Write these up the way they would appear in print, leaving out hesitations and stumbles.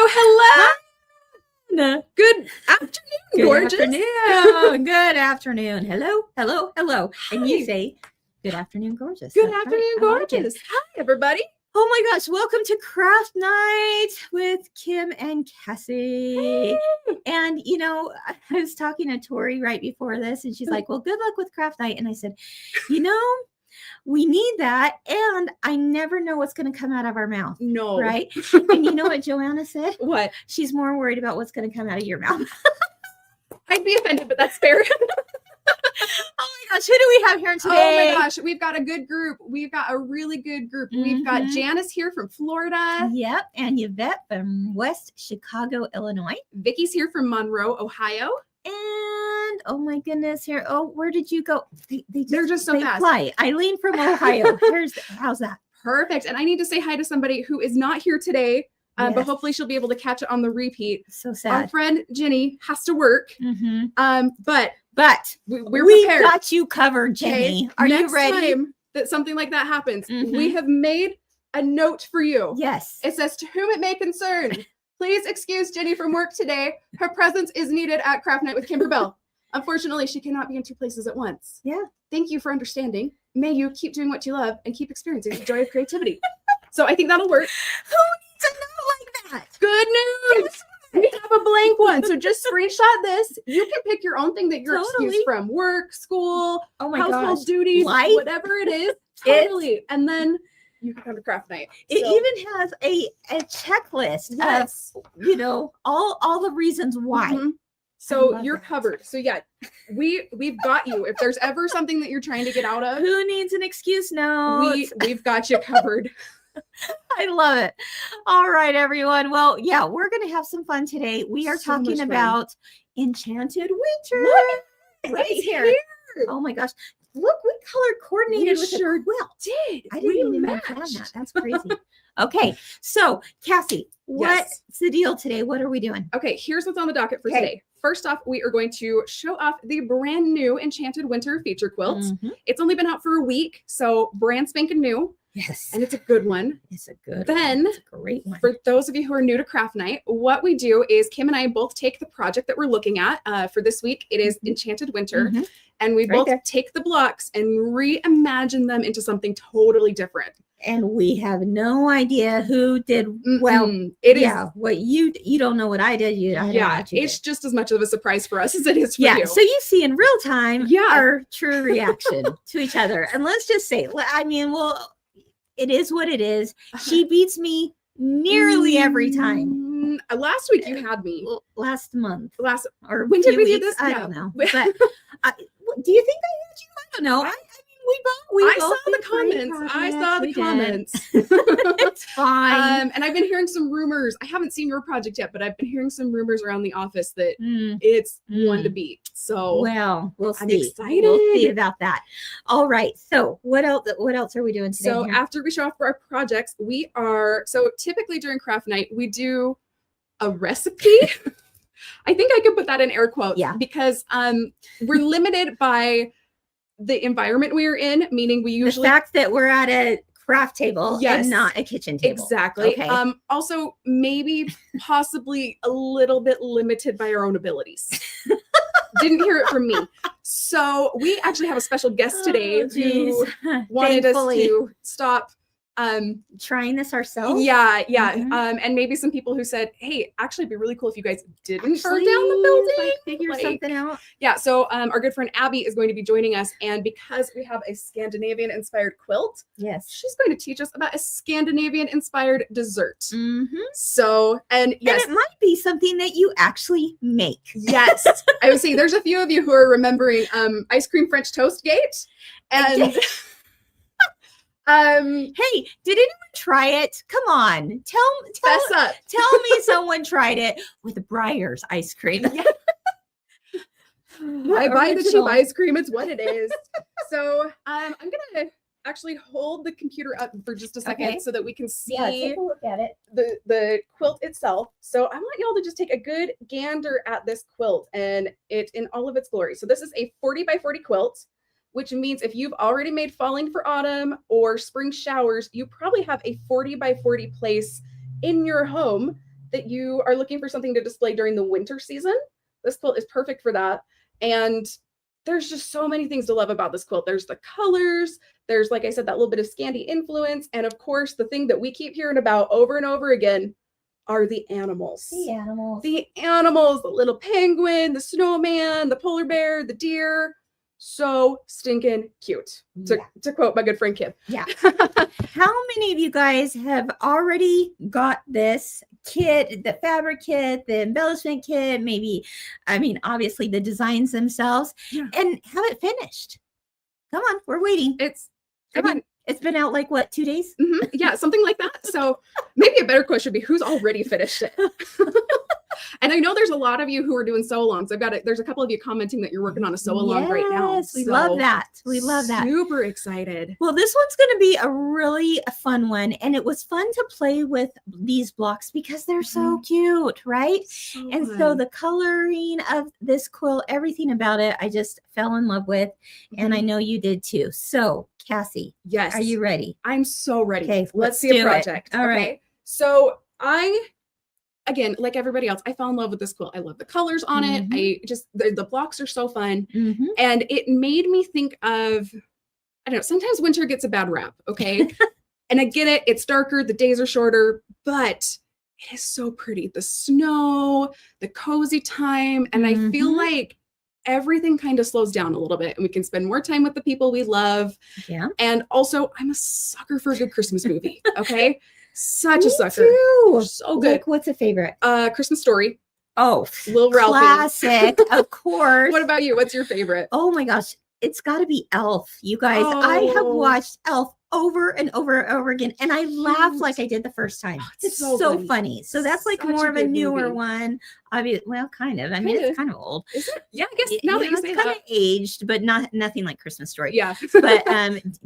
Hello. Good afternoon, gorgeous. Good afternoon. Hello. Hi. And you say, good afternoon, gorgeous. Good That's afternoon, right. I like it. gorgeous. Hi, everybody. Oh my gosh, welcome to Craft Night with Kim and Cassie. And, you know, I was talking to Tori right before this, and she's like, well, good luck with Craft Night. And I said, you know, we need that. And I never know what's going to come out of our mouth. No. Right? And you know what Joanna said? What? She's more worried about what's going to come out of your mouth. I'd be offended, but that's fair. Oh my gosh, who do we have here today? Oh my gosh, we've got a good group. We've got a really good group. We've got Janice here from Florida. Yep, and Yvette from West Chicago, Illinois. Vicky's here from Monroe, Ohio. And oh my goodness, here. Oh, where did you go? They're just so fast. Fly. Eileen from Ohio. How's that? Perfect. And I need to say hi to somebody who is not here today, Yes. but hopefully she'll be able to catch it on the repeat. So Our sad. friend Jenny has to work. But we're we've prepared. got you covered, Jenny. Okay? Are you Next ready? time that something like that happens, Mhm. we have made a note for you. Yes. It says, to whom it may concern, please excuse Jenny from work today. Her presence is needed at Craft Night with Kimberbell. Unfortunately, she cannot be in two places at once. Yeah. Thank you for understanding. May you keep doing what you love and keep experiencing the joy of creativity. So I think that'll work. Who needs a note like that? Good news. We have a blank one. So just screenshot this. You can pick your own thing that you're Totally. excused from. Work, school, Oh my household gosh. duties, Life. whatever it is. Totally. And then you can come to Craft Night. It So, even has a checklist yes. of, you know, all the reasons why. Mhm. I So love you're that. covered. So yeah, we've got you. If there's ever something that you're trying to get out of, Who needs an excuse now? we've got you covered. I love it. All right, everyone. Well, yeah, we're going to have some fun today. We are So much talking fun. about Enchanted Winter. Look, Right it's here. Oh my gosh. Look, we color coordinated with sure a quilt. did. I We didn't even plan matched. that. That's crazy. Okay. So, Cassie, what's the deal today? What are we doing? Okay, here's what's on the docket for Okay. today. First off, we are going to show off the brand new Enchanted Winter feature quilt. Mhm. It's only been out for a week, so brand spanking new, Yes. and it's a good one. It's a good Then, one. It's a great one. For those of you who are new to Craft Night, what we do is Kim and I both take the project that we're looking at for this week. It is Enchanted Winter. Mhm. And we Right both there. take the blocks and reimagine them into something totally different. And we have no idea who did well. It is, yeah, what you don't know what I did. I don't know yeah, what you it's did. just as much of a surprise for us as it is for Yeah, you. so you see in real time Yeah. our true reaction to each other. And let's just say, I mean, well, it is what it is. She beats me nearly every time. Last week you had me. Last month or When did few we do weeks, this? I Yeah. don't know. But do you think I had you? I don't know. I mean, I we saw both the did great comments. I progress. saw the We did. comments. It's fine. And I've been hearing some rumors. I haven't seen your project yet, but I've been hearing some rumors around the office that it's one to beat. So Well, we'll see. I'm excited. We'll see about that. All right. So what else are we doing today? So here? after we show off our projects, so typically during Craft Night, we do a recipe. I think I could put that in air quotes. Yeah. Because we're limited by the environment we are in, meaning we usually the fact that we're at a craft table Yes. and not a kitchen table. Exactly. Okay. Also maybe possibly a little bit limited by our own abilities. Didn't hear it from me. So we actually have a special guest today who geez. wanted us Thankfully. to stop Trying this ourselves. yeah Mhm. And maybe some people who said, hey, actually it'd be really cool if you guys didn't burn Actually, down the building. like, figure Like, something out. yeah, so our good friend Abby is going to be joining us, and because we have a Scandinavian inspired quilt, Yes. she's going to teach us about a Scandinavian inspired dessert. Mm-hmm. So, and yes, And it might be something that you actually make. yes, I was saying there's a few of you who are remembering ice cream French toast gate, and Hey, did anyone try it? Come on, fess up. tell me someone tried it with Breyer's ice cream. I buy the cheap Original. ice cream. It's what it is. So I'm gonna actually hold the computer up for just a second Okay. so that we can see Yeah, take a look at it. the quilt itself. So I want y'all to just take a good gander at this quilt and it in all of its glory. So this is a 40 by 40 quilt, which means if you've already made falling for autumn or spring showers, you probably have a 40 by 40 place in your home that you are looking for something to display during the winter season, this quilt is perfect for that. And there's just so many things to love about this quilt. There's the colors, there's, like I said, that little bit of Scandi influence, and of course, the thing that we keep hearing about over and over again are the animals. The animals. The animals, the little penguin, the snowman, the polar bear, the deer. So stinking cute, to quote my good friend Kim. Yeah. How many of you guys have already got this kit, the fabric kit, the embellishment kit, maybe, I mean, obviously the designs themselves, and have it finished? Come on, we're waiting. Come on. It's been out like what, 2 days? Yeah, something like that. So maybe a better question would be, who's already finished it? And I know there's a lot of you who are doing sew-alongs. There's a couple of you commenting that you're working on a sew-along right now. Yes, we love that. We love that. Super excited. Well, this one's going to be a really fun one. And it was fun to play with these blocks because they're so cute, right? So the coloring of this quilt, everything about it, I just fell in love with. And I know you did too. So, Cassie, yes, are you ready? I'm so ready. Okay, let's see a project. All right. So again, like everybody else, I fell in love with this quilt. I love the colors on it. The blocks are so fun. And it made me think of, I don't know, sometimes winter gets a bad rap, okay? And I get it. It's darker. The days are shorter, but it is so pretty. The snow, the cozy time. And I feel like everything kind of slows down a little bit and we can spend more time with the people we love. Yeah. And also, I'm a sucker for a good Christmas movie, okay? Such a sucker. Too. So good. Like, what's a favorite? Christmas Story. Oh, Little Ralphie. Classic, of course. What about you? What's your favorite? Oh my gosh, it's got to be Elf. You guys, I have watched Elf over and over and over again, and I laughed like I did the first time. It's so funny. So that's like Such more a of a good newer movie. one. Well, kind of. I mean, it's kind of old. Is it? Yeah, I guess now that you say it's kind that. of aged, but nothing like Christmas Story. Yeah. But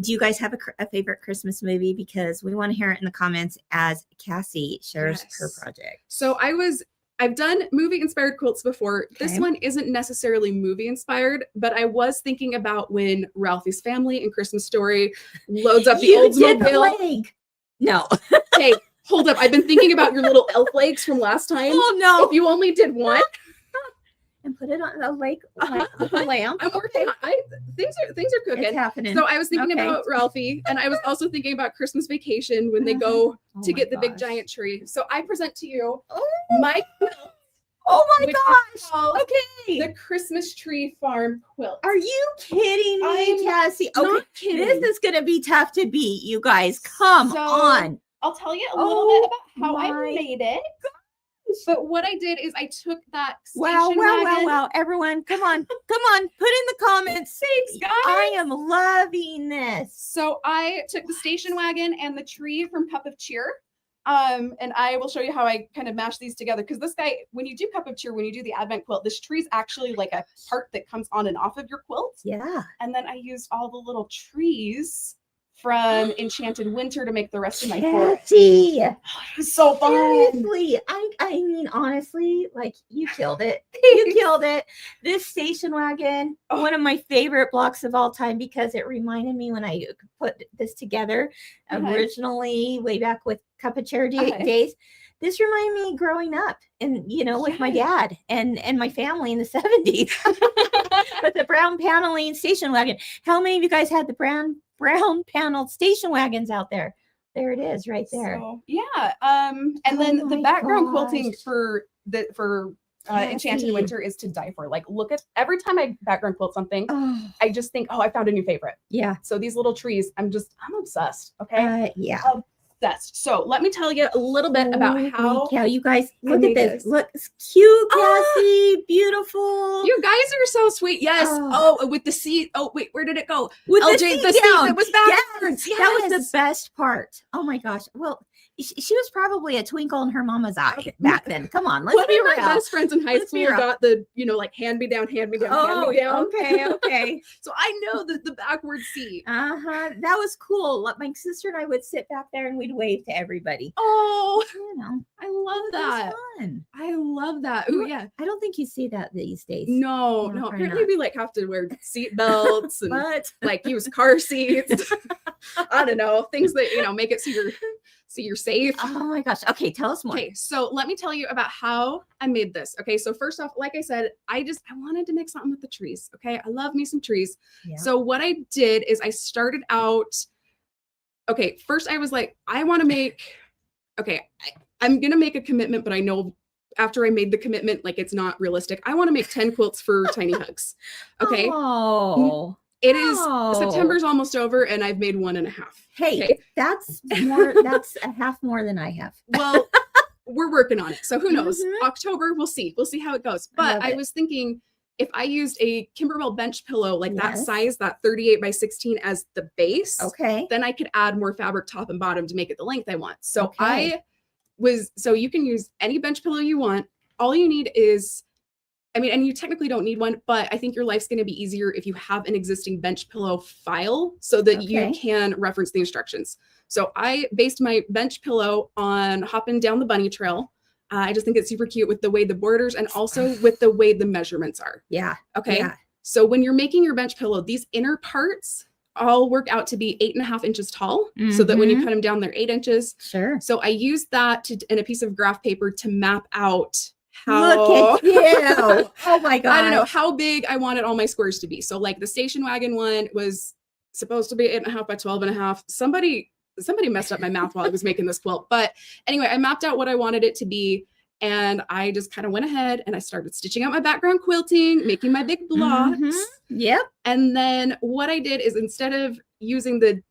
do you guys have a favorite Christmas movie? Because we want to hear it in the comments as Cassie shares her project. So I've done movie inspired quilts before. Okay. This one isn't necessarily movie inspired, but I was thinking about when Ralphie's family in Christmas Story loads up the Oldsmobile. No. Hey, hold up. I've been thinking about your little elf legs from last time. Oh no. If you only did one. And put it on a lake with a lamp. I'm working on things are cooking. It's happening. So I was thinking about Ralphie, and I was also thinking about Christmas Vacation when they go to get the big giant tree. So I present to you my quilt. Oh my gosh. Okay. The Christmas Tree Farm quilt. Are you kidding me, Cassie? Okay. Not kidding. This is going to be tough to beat, you guys. Come on. I'll tell you a little bit about how I made it. But what I did is I took that station wagon. Wow. Everyone, come on. Put in the comments. Thanks, guys. I am loving this. So I took the station wagon and the tree from Cup of Cheer. And I will show you how I kind of mash these together. Because this guy, when you do Cup of Cheer, when you do the Advent quilt, this tree is actually like a part that comes on and off of your quilt. Yeah. And then I used all the little trees from Enchanted Winter to make the rest of my quilt. It was so fun. Seriously, I mean, honestly, like you killed it. You killed it. This station wagon, one of my favorite blocks of all time, because it reminded me when I put this together originally way back with Cup of Cheer days. This reminded me growing up and, with my dad and my family in the 70s. But the brown paneling station wagon. How many of you guys had the brown paneled station wagons out there? There it is right there. So, yeah. And then the background quilting for Enchanted Winter is to die for. Like, look at every time I background quilt something, I just think, I found a new favorite. Yeah. So these little trees, I'm obsessed. Okay. Yeah. Obsessed. So let me tell you a little bit about how. Yeah, you guys look at this. Look, it's cute, Cassie. Beautiful. You guys are so sweet. Yes. Oh, with the seat. Oh, wait, where did it go? With LJ, the seat that was backwards. Yes. That was the best part. Oh my gosh. Well, she was probably a twinkle in her mama's eye back then. Come on, let's be real. My best friends in high school got the, like hand me down. Okay. So I know the backward seat. That was cool. My sister and I would sit back there and we'd wave to everybody. Oh, I love that. Fun. I love that. Oh yeah. I don't think you see that these days. No. Apparently we have to wear seat belts and use car seats. I don't know, things that make it so you're safe. Oh my gosh. Okay, tell us more. Okay, so let me tell you about how I made this. Okay, so first off, like I said, I wanted to make something with the trees. Okay, I love me some trees. Yeah. So what I did is I started out. Okay, first I was like, I want to make. Okay, I'm gonna make a commitment, but I know after I made the commitment, like it's not realistic. I want to make 10 quilts for Tiny Hugs. Okay. Oh. It is Oh. September's almost over and I've made 1.5. Hey, okay? That's more, that's a half more than I have. Well, we're working on it. So who knows? Mhm. October, we'll see. We'll see how it goes. But I was thinking if I used a Kimberbell bench pillow, like that size, that 38 by 16 as the base, then I could add more fabric top and bottom to make it the length I want. So so you can use any bench pillow you want. All you need is, and you technically don't need one, but I think your life's going to be easier if you have an existing bench pillow file so that you can reference the instructions. So I based my bench pillow on hopping down the bunny trail. I just think it's super cute with the way the borders and also with the way the measurements are. Yeah. Okay. Yeah. So when you're making your bench pillow, these inner parts all work out to be 8.5 inches tall, so that when you cut them down, they're 8 inches. Sure. So I used that in a piece of graph paper to map out how. Look at you! Oh my god! I don't know how big I wanted all my squares to be. So like the station wagon one was supposed to be 8.5 by 12.5. Somebody messed up my math while I was making this quilt, but anyway, I mapped out what I wanted it to be. And I just kind of went ahead and I started stitching out my background quilting, making my big blocks. Yep. And then what I did is instead of using the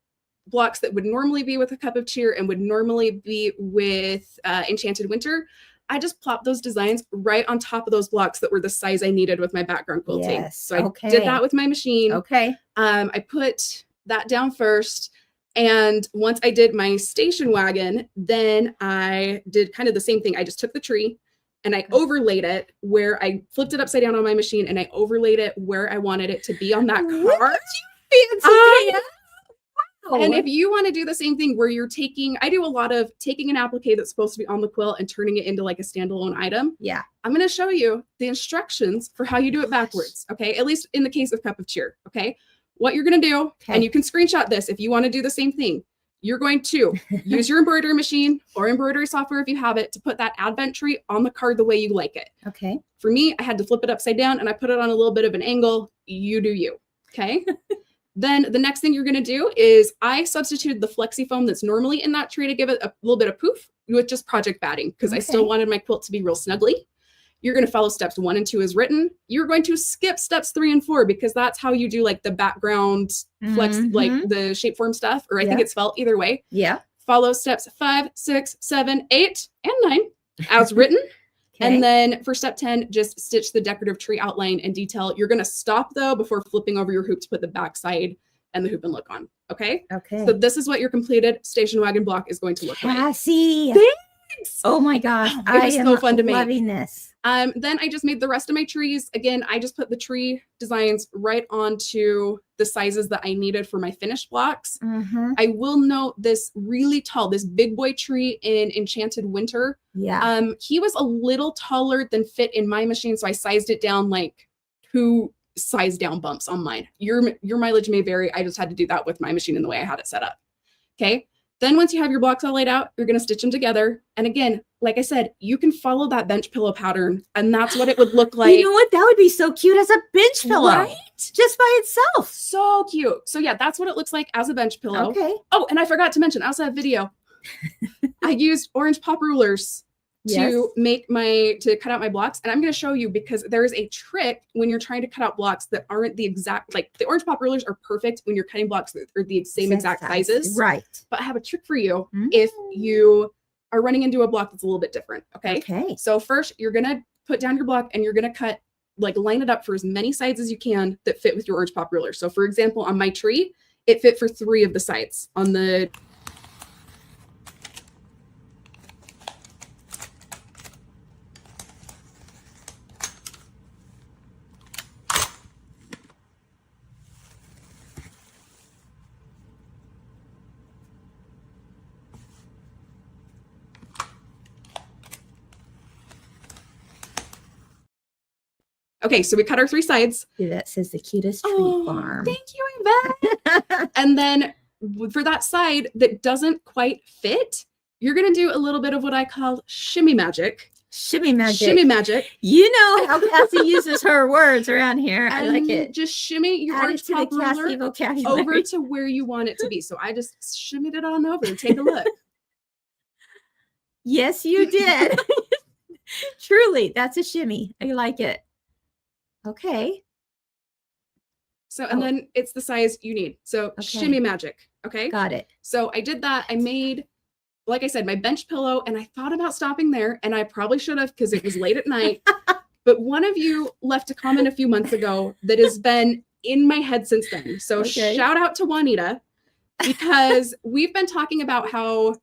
blocks that would normally be with a cup of cheer and would normally be with Enchanted Winter, I just plopped those designs right on top of those blocks that were the size I needed with my background quilting. Yes. So I did that with my machine. Okay. I put that down first. And once I did my station wagon, then I did kind of the same thing. I just took the tree and I overlaid it where I flipped it upside down on my machine and I overlaid it where I wanted it to be on that card. And if you want to do the same thing where you're I do a lot of taking an applique that's supposed to be on the quilt and turning it into like a standalone item. Yeah. I'm going to show you the instructions for how you do it backwards. Okay. At least in the case of Cup of Cheer. Okay. What you're going to do, and you can screenshot this if you want to do the same thing. You're going to use your embroidery machine or embroidery software if you have it to put that advent tree on the card the way you like it. Okay. For me, I had to flip it upside down and I put it on a little bit of an angle. You do you. Okay. Then the next thing you're going to do is I substituted the flexi foam that's normally in that tree to give it a little bit of poof with just project batting because I still wanted my quilt to be real snuggly. You're going to follow steps 1 and 2 as written. You're going to skip steps 3 and 4 because that's how you do like the background flex, like the shape form stuff, or I think it's felt either way. Yeah. Follow steps 5, 6, 7, 8, and 9 as written. And then for step 10, just stitch the decorative tree outline and detail. You're going to stop though before flipping over your hoop to put the back side and the hoop and look on. Okay. Okay. So this is what your completed station wagon block is going to look like. Cassie. Thanks. Oh my gosh. It was so fun to make. Loving this. Then I just made the rest of my trees. Again, I just put the tree designs right onto the sizes that I needed for my finished blocks. I will note this really tall, this big boy tree in Enchanted Winter. Yeah. He was a little taller than fit in my machine, so I sized it down like 2 size down bumps on mine. Your mileage may vary. I just had to do that with my machine and the way I had it set up. Okay. Then once you have your blocks all laid out, you're going to stitch them together. And again, like I said, you can follow that bench pillow pattern and that's what it would look like. You know what? That would be so cute as a bench pillow. Right? Just by itself. So cute. So yeah, that's what it looks like as a bench pillow. Okay. Oh, and I forgot to mention, I also have video. I used orange pop rulers to cut out my blocks. And I'm going to show you because there is a trick when you're trying to cut out blocks that aren't the exact, like the orange pop rulers are perfect when you're cutting blocks that are the same exact sizes. Right. But I have a trick for you if you are running into a block that's a little bit different. Okay. Okay. So first you're going to put down your block and you're going to cut, like line it up for as many sides as you can that fit with your orange pop ruler. So for example, on my tree, it fit for 3 of the sides on the Okay, so we cut our 3 sides. Yeah, that says the cutest tree farm. Thank you, Yvette. And then for that side that doesn't quite fit, you're going to do a little bit of what I call shimmy magic. Shimmy magic. Shimmy magic. You know how Cassie uses her words around here. I like it. Just shimmy your Add it arch to top the Cassie ruler vocabulary. over to where you want it to be. So I just shimmied it on over and take a look. Yes, you did. Truly, that's a shimmy. I like it. Okay. So, and then it's the size you need. So shimmy magic. Okay. Got it. So I did that. I made, like I said, my bench pillow, and I thought about stopping there, and I probably should have because it was late at night. But one of you left a comment a few months ago that has been in my head since then. So shout out to Juanita, because we've been talking about how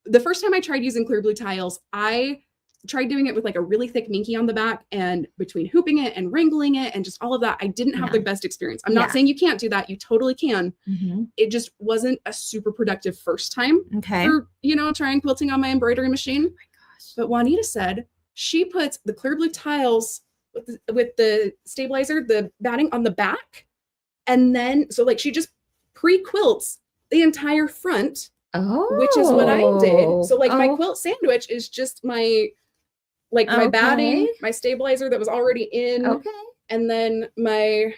the first time I tried using clear blue tiles, I tried doing it with like a really thick minky on the back, and between hooping it and wrangling it and just all of that, I didn't have the best experience. I'm not saying you can't do that. You totally can. It just wasn't a super productive first time for, trying quilting on my embroidery machine. Oh my gosh. But Juanita said she puts the clear blue tiles with the stabilizer, the batting on the back. And then, so like she just pre-quilts the entire front, which is what I did. So like my quilt sandwich is just my batting, my stabilizer that was already in, and then my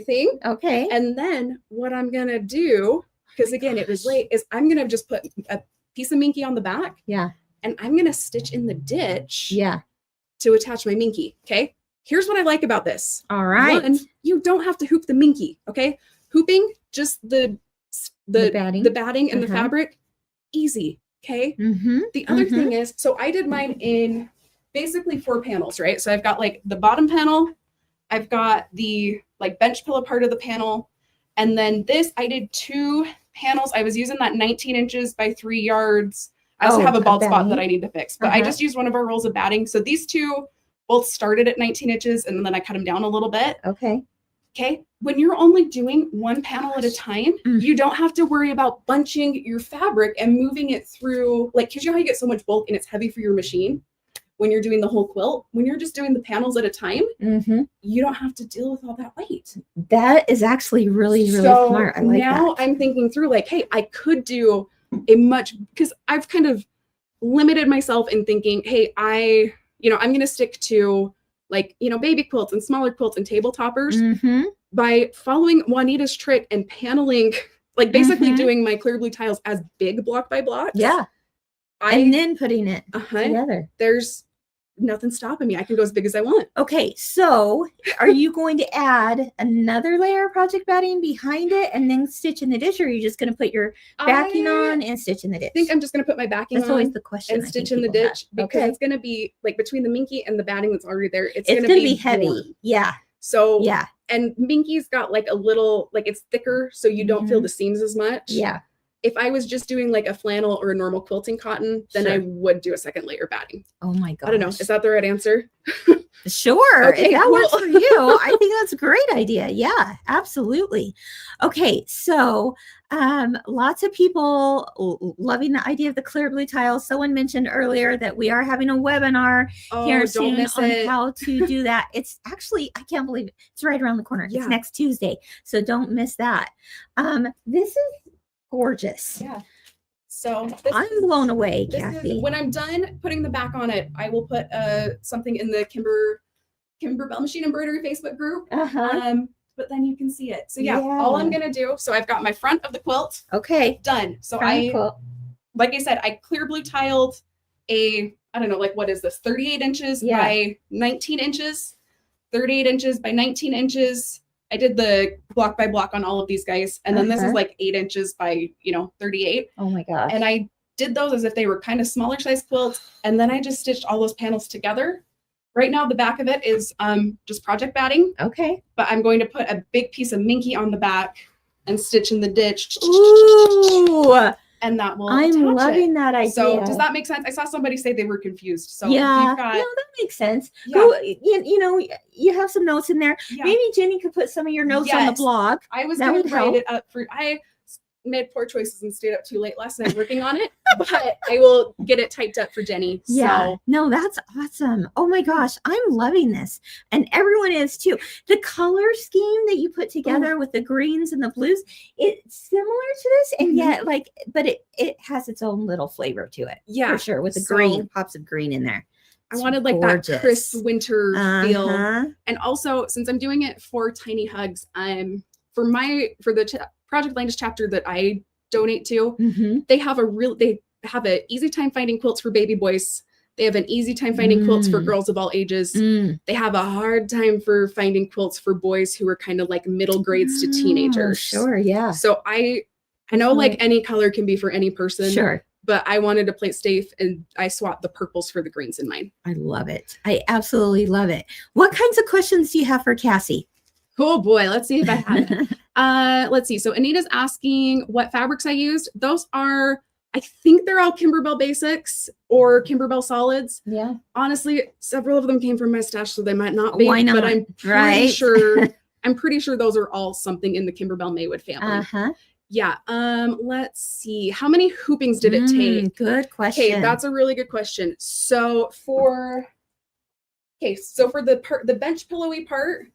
thing. And then what I'm gonna do, because again it was late, is I'm gonna just put a piece of minky on the back. And I'm gonna stitch in the ditch. To attach my minky. Okay. Here's what I like about this. All right. One, you don't have to hoop the minky. Okay. Hooping just the batting and the fabric, easy. Okay. The other thing is, so I did mine in basically 4 panels, right? So I've got like the bottom panel, I've got the like bench pillow part of the panel, and then this, I did 2 panels. I was using that 19 inches by 3 yards. I also have a bald spot that I need to fix, but I just used one of our rolls of batting. So these 2 both started at 19 inches, and then I cut them down a little bit. Okay. When you're only doing 1 panel at a time, you don't have to worry about bunching your fabric and moving it through, like, because you know how you get so much bulk and it's heavy for your machine when you're doing the whole quilt. When you're just doing the panels at a time, you don't have to deal with all that weight. That is actually really smart. I like now that. I'm thinking through like, hey, I could do because I've kind of limited myself in thinking, hey, I'm going to stick to like, baby quilts and smaller quilts and table toppers by following Juanita's trick and paneling, like basically doing my clear blue tiles as big block by block. And then putting it together. There's nothing stopping me. I can go as big as I want. Okay, so are you going to add another layer of project batting behind it and then stitch in the ditch, or are you just going to put your backing on and stitch in the ditch? I think I'm just going to put my backing That's on. always the question. And stitch in the ditch because it's going to be like between the minky and the batting that's already there. It's going to be heavy. Warm. So and minky's got like a little, like it's thicker, so you don't feel the seams as much. If I was just doing like a flannel or a normal quilting cotton, then I would do a second layer batting. Oh my gosh. I don't know. Is that the right answer? Sure. If that works for you, I think that's a great idea. Yeah, absolutely. Okay. So lots of people loving the idea of the clear blue tiles. Someone mentioned earlier that we are having a webinar here soon on how to do that. It's actually, I can't believe it. It's right around the corner. It's next Tuesday. So don't miss that. This is gorgeous. So I'm blown away, Kathy. When I'm done putting the back on it, I will put something in the Kimberbell Machine Embroidery Facebook group. But then you can see it. So all I'm gonna do. So I've got my front of the quilt. Done. So like I said, I clear blue tiled I don't know, like what is this? 38 inches by 19 inches. 38 inches by 19 inches. I did the block by block on all of these guys. And then this is like 8 inches by, 38. Oh my gosh. And I did those as if they were kind of smaller size quilts. And then I just stitched all those panels together. Right now, the back of it is just project batting. But I'm going to put a big piece of minky on the back and stitch in the ditch. Ooh. And that will I'm loving that idea. So does that make sense? I saw somebody say they were confused. So no, that makes sense. Go, you have some notes in there. Maybe Jenny could put some of your notes on the blog. I was going to write it up for made poor choices and stayed up too late last night working on it, but I will get it typed up for Jenny. Yeah. So. No, that's awesome. Oh my gosh, I'm loving this. And everyone is too. The color scheme that you put together with the greens and the blues, it's similar to this, and yet but it has its own little flavor to it. Yeah. For sure. With the green, pops of green in there. I wanted like gorgeous. that crisp winter feel. And also, since I'm doing it for Tiny Hugs, for the Project Landish chapter that I donate to, they have an easy time finding quilts for baby boys. They have an easy time finding quilts for girls of all ages. They have a hard time for finding quilts for boys who are kind of like middle grades to teenagers. Sure, yeah. So I know like any color can be for any person. Sure. But I wanted to play it safe, and I swapped the purples for the greens in mine. I love it. I absolutely love it. What kinds of questions do you have for Cassie? Oh boy, let's see if I have it. Let's see. So Anita's asking what fabrics I used. Those are, I think they're all Kimberbell basics or Kimberbell solids. Yeah. Honestly, several of them came from my stash, so they might not be. Why not? But I'm pretty sure. I'm pretty sure those are all something in the Kimberbell Maywood family. Yeah. Let's see. How many hoopings did it take? Good question. Okay, that's a really good question. So for the bench pillowy part,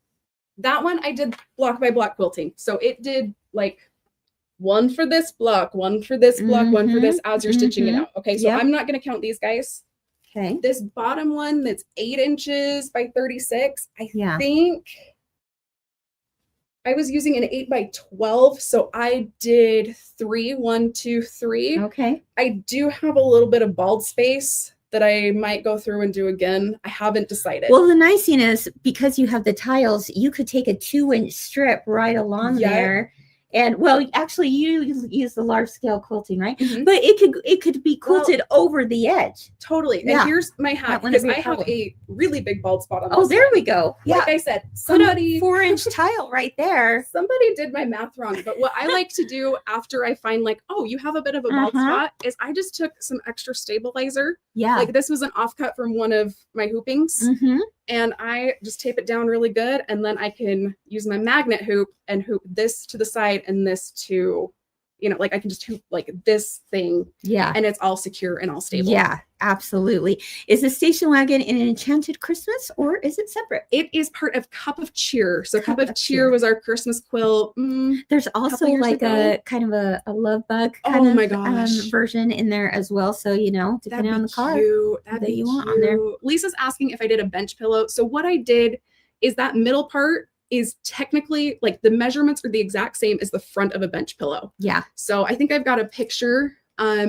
that one I did block by block quilting. So it did like one for this block, one for this block, one for this as you're stitching it out. Okay, so I'm not going to count these guys. Okay. This bottom one that's 8 inches by 36, I think I was using an 8 by 12, so I did 3, 1, 2, 3. Okay. I do have a little bit of bald space that I might go through and do again. I haven't decided. Well, the nice thing is because you have the tiles, you could take a 2-inch strip right along there. And well, actually, you use the large scale quilting, right? But it could be quilted over the edge. Totally. And here's my hack, because I have a really big bald spot on this. Oh, there we go. Yeah. Like I said, somebody 4-inch tile right there. Somebody did my math wrong. But what I like to do after I find like, oh, you have a bit of a bald spot, is I just took some extra stabilizer. Yeah. Like this was an offcut from one of my hoopings. And I just tape it down really good. And then I can use my magnet hoop and hoop this to the side and this to, like I can just hoop like this thing. Yeah. And it's all secure and all stable. Yeah, absolutely. Is the station wagon an Enchanted Christmas or is it separate? It is part of Cup of Cheer. So Cup of Cheer was our Christmas quilt. There's also like a kind of a love bug kind of version in there as well. So, depending on the card that you want on there. Lisa's asking if I did a bench pillow. So what I did is that middle part is technically like the measurements are the exact same as the front of a bench pillow. Yeah. So I think I've got a picture.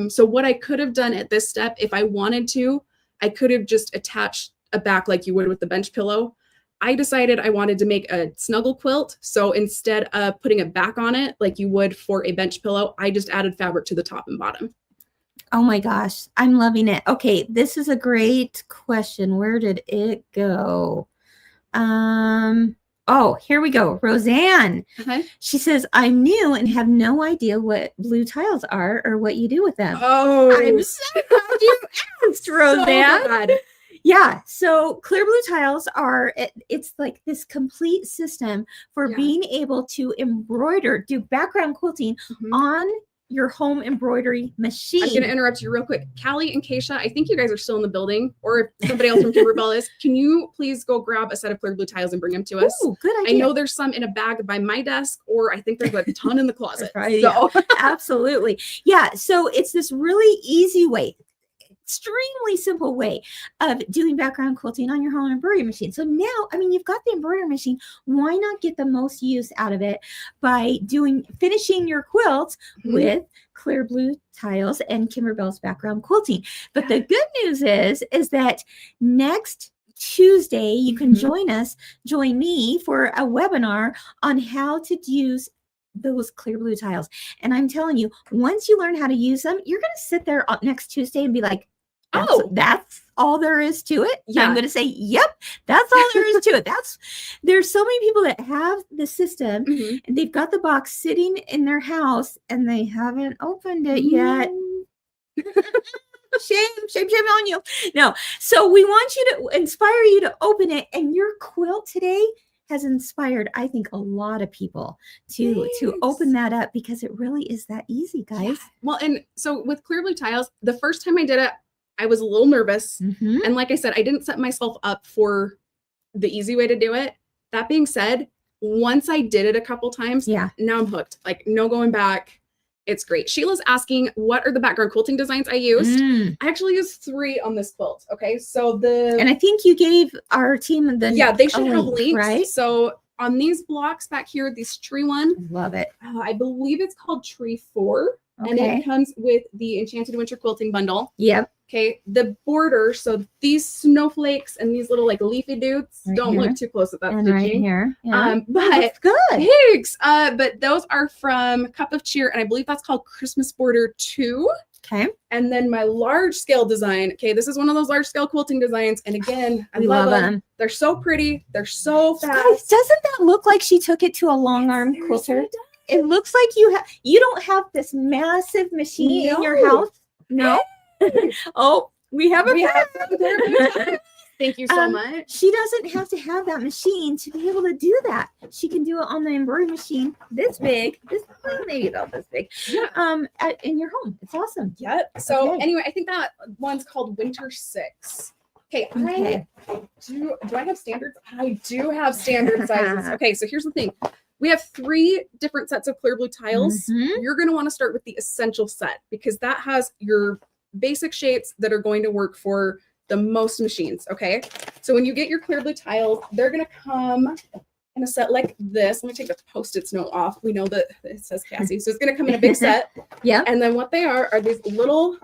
So what I could have done at this step, if I wanted to, I could have just attached a back like you would with the bench pillow. I decided I wanted to make a snuggle quilt. So instead of putting a back on it like you would for a bench pillow, I just added fabric to the top and bottom. Oh my gosh, I'm loving it. Okay, this is a great question. Where did it go? Oh, here we go. Roseanne. She says, I'm new and have no idea what blue tiles are or what you do with them. Oh, I'm so glad you asked, Roseanne. So yeah. So clear blue tiles are, it's like this complete system for being able to do background quilting on your home embroidery machine. I'm going to interrupt you real quick. Callie and Keisha, I think you guys are still in the building, or if somebody else from Kimberbell is, can you please go grab a set of clear blue tiles and bring them to us? Ooh, good idea. I know there's some in a bag by my desk, or I think there's a ton in the closet. Right, so. Yeah, absolutely. Yeah. So it's this really easy way, extremely simple way of doing background quilting on your home embroidery machine. So now, you've got the embroidery machine. Why not get the most use out of it by finishing your quilt with clear blue tiles and Kimberbell's background quilting? But the good news is that next Tuesday, you can join me for a webinar on how to use those clear blue tiles. And I'm telling you, once you learn how to use them, you're going to sit there next Tuesday and be like, that's all there is to it. Yeah. I'm going to say, yep, that's all there is to it. There's so many people that have the system and they've got the box sitting in their house and they haven't opened it yet. Shame on you. No. So we want you to inspire you to open it, and your quilt today has inspired, I think, a lot of people to open that up, because it really is that easy, guys. Yeah. Well, and so with clear blue tiles, the first time I did it, I was a little nervous. And like I said, I didn't set myself up for the easy way to do it. That being said, once I did it a couple times, Yeah. now I'm hooked. Like, no going back. It's great. Sheila's asking, what are the background quilting designs I used? I actually used 3 on this quilt. Okay. So and I think you gave our team the they should have link, links. right? So on these blocks back here, this tree one, Love it. I believe it's called Tree 4. Okay. And it comes with the Enchanted Winter quilting bundle. Yep. Okay, the border, so these snowflakes and these little like leafy dudes, Right don't here. look too close at that And stitching. right here. Yeah. But That's good. thanks. But those are from Cup of Cheer, and I believe that's called Christmas Border 2. Okay. And then my large scale design. Okay, this is one of those large scale quilting designs, and again, I We love love them. them. They're so pretty. They're so Guys, fast. doesn't that look like she took it to a long arm Seriously, quilter? it does. It looks like you don't have this massive machine in your No. house. No. Oh, we have a We have friend. some clear blue tiles. Thank you so much. She doesn't have to have that machine to be able to do that. She can do it on the embroidery machine this big, well, maybe about this big, Yeah. in your home. It's awesome. Yep. So Okay. anyway, I think that one's called Winter 6. Okay. Okay. Do I have standards? I do have standard sizes. Okay. So here's the thing. We have 3 different sets of clear blue tiles. Mhm. You're going to want to start with the essential set, because that has your basic shapes that are going to work for the most machines. Okay. So when you get your clear blue tiles, they're going to come in a set like this. Let me take the Post-its note off. We know that it says Cassie. So it's going to come in a big set. Yeah. And then what they are these little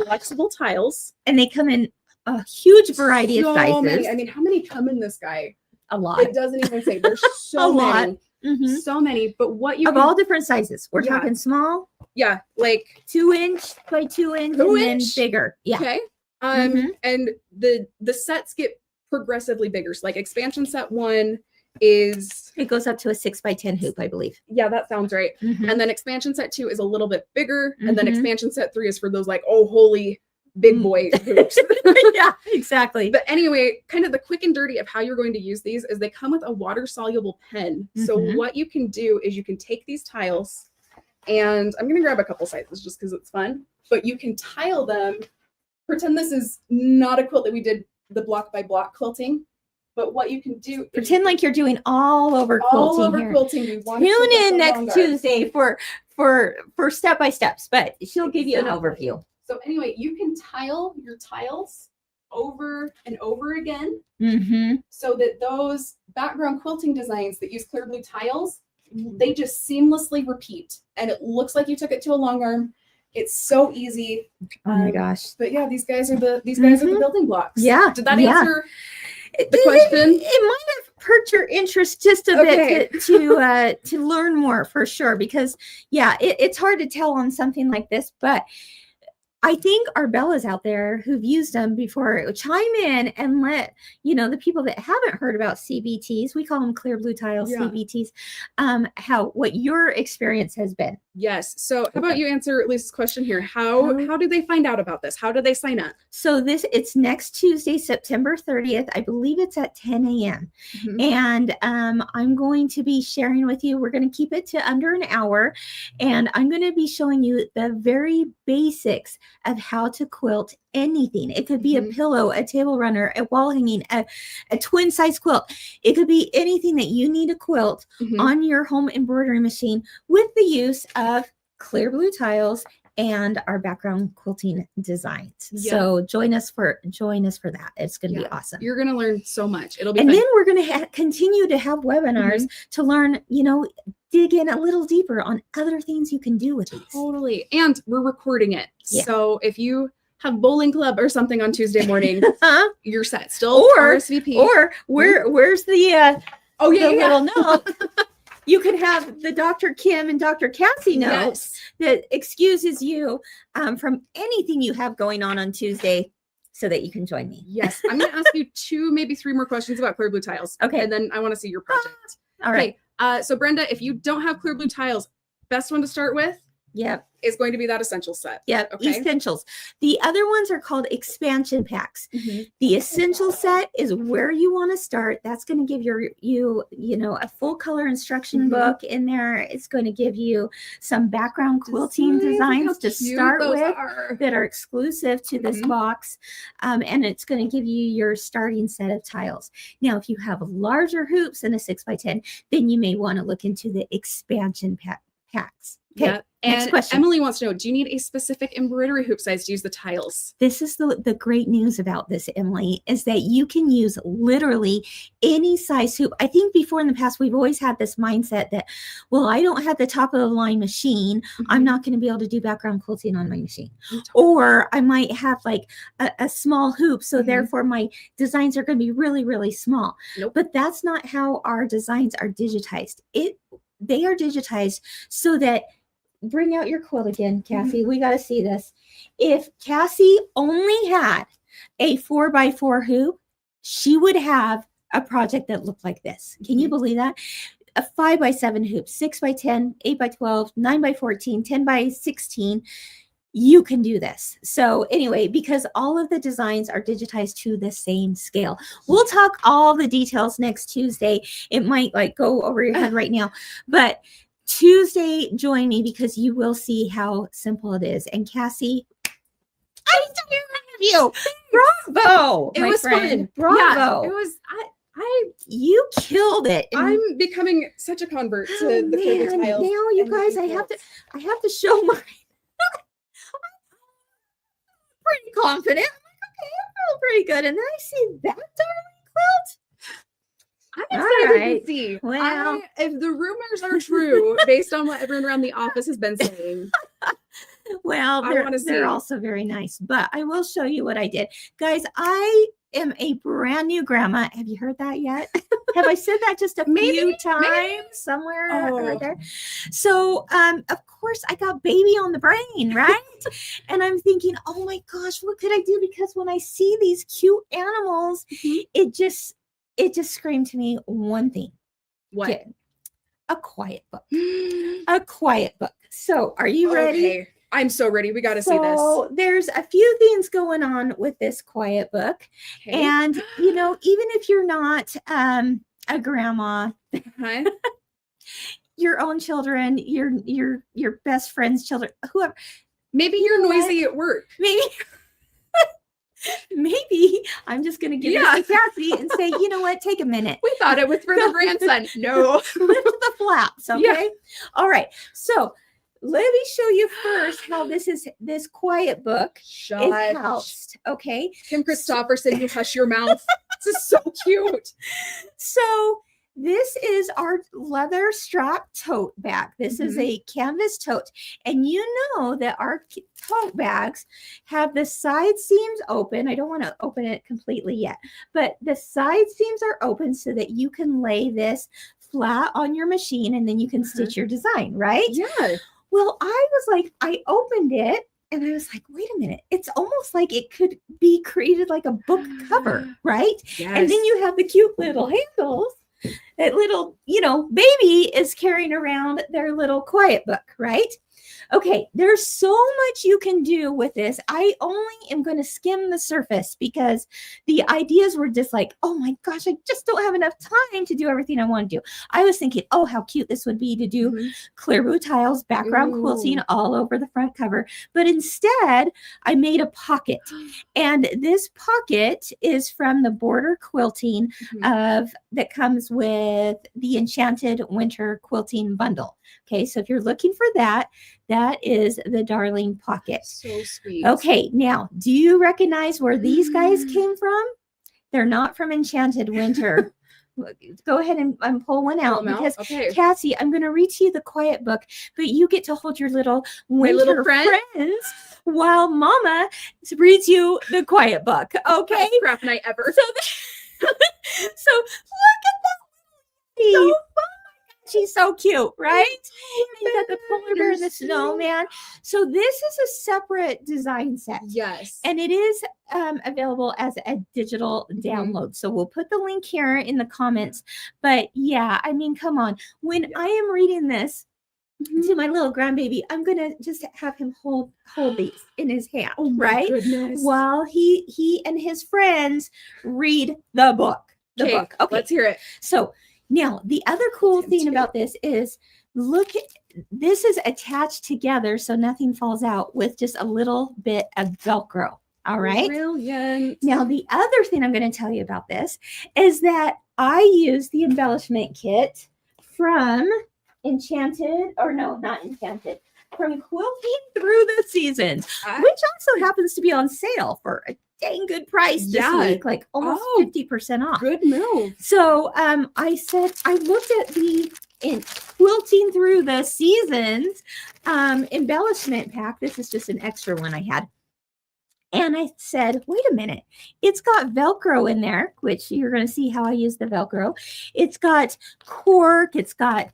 flexible tiles. And they come in a huge variety of So sizes. many. I mean, how many come in this guy? A lot. It doesn't even say. There's so A lot. many. Mhm. So many. But what you Of can, all different sizes. We're Yeah. talking small, yeah, like 2-inch by 2-inch, 2 and then inch? bigger. Yeah. okay. Mhm. And the sets get progressively bigger. So like expansion set 1 is, It goes up to a 6 by 10 hoop, I believe. yeah, that sounds right. Mhm. And then expansion set 2 is a little bit bigger. And then Mhm. expansion set 3 is for those like, oh, holy big boy hoops. Yeah, exactly. But anyway, kind of the quick and dirty of how you're going to use these is they come with a water soluble pen. So Mhm. what you can do is you can take these tiles, and I'm going to grab a couple sizes just because it's fun, but you can tile them. Pretend this is not a quilt that we did the block by block quilting, but what you can do is Pretend like you're doing all over quilting all over here. quilting. We want to Tune keep it in so next long-arm. Tuesday for step by steps, but she'll give you an overview. So anyway, you can tile your tiles over and over again, Mm-hmm. so that those background quilting designs that use clear blue tiles, they just seamlessly repeat, and it looks like you took it to a long arm. It's so easy. Oh my gosh. But yeah, these guys are the building blocks. Yeah. Did that yeah. answer the question? It might have hurt your interest just a Okay. bit to learn more, for sure, because yeah, it's hard to tell on something like this, but I think our Bellas out there who've used them before chime in and let the people that haven't heard about CBTs, we call them clear blue tiles, Yeah. CBTs, what your experience has been. Yes. So how about you answer Lisa's question here? How do they find out about this? How do they sign up? So it's next Tuesday, September 30th. I believe it's at 10 a.m. Mhm. And I'm going to be sharing with you. We're going to keep it to under an hour. And I'm going to be showing you the very basics of how to quilt anything. It could be a Mhm. pillow, a table runner, a wall hanging, a twin size quilt. It could be anything that you need to quilt Mhm. on your home embroidery machine with the use of clear blue tiles and our background quilting designs. Yeah. So join us for that. It's going to be Yeah. awesome. You're going to learn so much. It'll be And fun. then we're going to continue to have webinars to learn, dig in a little deeper on other things you can do with these. Totally. And we're recording it. Yeah. So if you have bowling club or something on Tuesday morning, you're set. Still Or- RSVP. Or where's the oh yeah, the yeah. little note? You can have the Dr. Kim and Dr. Cassie notes that excuses you from anything you have going on Tuesday, so that you can join me. Yes. I'm going to ask you 2, maybe 3 more questions about clear blue tiles. Okay. And then I want to see your project. All right. Okay. So Brenda, if you don't have clear blue tiles, best one to start with, Yep. is going to be that essential set. Yep, Okay. essentials. The other ones are called expansion packs. The essential set is where you want to start. That's going to give you a full color instruction book in there. It's going to give you some background quilting designs to start with that are exclusive to this box. And it's going to give you your starting set of tiles. Now, if you have larger hoops than a 6x10, then you may want to look into the expansion packs. Okay. Yeah. And Emily wants to know, do you need a specific embroidery hoop size to use the tiles? This is the great news about this, Emily, is that you can use literally any size hoop. I think before in the past, we've always had this mindset that, well, I don't have the top of the line machine. I'm not going to be able to do background quilting on my machine. Or I might have like a small hoop. So therefore my designs are going to be really, really small. But that's not how our designs are digitized. They are digitized so that, bring out your quilt again, Cassie. We got to see this. If Cassie only had a 4x4 hoop, she would have a project that looked like this. Can you believe that? A 5x7 hoop, 6x10, 8x12, 9x14, 10x16. You can do this. So anyway, because all of the designs are digitized to the same scale. We'll talk all the details next Tuesday. It might like go over your head right now, but Tuesday, join me because you will see how simple it is. And Cassie, I'm so proud of you. Bravo. It was fun. Bravo. Yeah, it was. You killed it. I'm becoming such a convert to the Kirby tiles. Now, you guys, I have to show my. Pretty confident. I'm like, okay, I feel pretty good. And then I see that darling quilt. I'm excited to see. Well, if the rumors are true, based on what everyone around the office has been saying. Well, they're also very nice. But I will show you what I did. Guys, I am a brand new grandma. Have you heard that yet? Have I said that just a few times somewhere right there? So, of course, I got baby on the brain, right? And I'm thinking, oh my gosh, what could I do? Because when I see these cute animals, it just screamed to me one thing. What? Get a quiet book. A quiet book. So are you ready? Okay. I'm so ready. We got to see this. So there's a few things going on with this quiet book. Okay. And, even if you're not a grandma, your own children, your best friend's children, whoever. Maybe you're noisy at work. Maybe I'm just going to give it to Cassie and say, you know what, take a minute. We thought it was for the grandson. No. Lift the flaps, okay? Yeah. All right. So let me show you first how this quiet book is housed, okay? Kim Christopherson, you hush your mouth. This is so cute. So this is our leather strap tote bag. This is a canvas tote. And you know that our tote bags have the side seams open. I don't want to open it completely yet, but the side seams are open so that you can lay this flat on your machine and then you can stitch your design, right? Yeah. Well, I opened it and I was like, wait a minute. It's almost like it could be created like a book cover, right? Yes. And then you have the cute little handles. That little, baby is carrying around their little quiet book, right? Okay, there's so much you can do with this. I only am going to skim the surface because the ideas were just like, oh my gosh, I just don't have enough time to do everything I want to do. I was thinking, oh, how cute this would be to do clear blue tiles, background quilting all over the front cover. But instead, I made a pocket. And this pocket is from the border quilting that comes with the Enchanted Winter quilting bundle. Okay, so if you're looking for that, that is the darling pocket. So sweet. Okay, now, do you recognize where these guys came from? They're not from Enchanted Winter. Go ahead and pull one out because Cassie, I'm going to read to you the quiet book, but you get to hold your little winter friends while Mama reads you the quiet book. Okay, best craft night ever. So look at that. So fun. She's so cute, right? You got the polar bear and the snowman. So this is a separate design set. Yes. And it is available as a digital download. So we'll put the link here in the comments. But yeah, I mean, come on. When I am reading this, to my little grandbaby, I'm gonna just have him hold these in his hand, Oh my right? goodness. While he and his friends read the book. The book. Okay, let's hear it. So now the other cool Him thing too. about this is, look at this is attached together so nothing falls out with just a little bit of Velcro. All right. Brilliant. Now, the other thing I'm going to tell you about this is that I use the embellishment kit from Enchanted, or no, not Enchanted, from Quilting Through the Seasons, which also happens to be on sale for a dang good price this week, like almost 50% off. Good move. So I said, I looked at the Quilting Through the Seasons embellishment pack. This is just an extra one I had. And I said, wait a minute, it's got Velcro in there, which you're going to see how I use the Velcro. It's got cork, it's got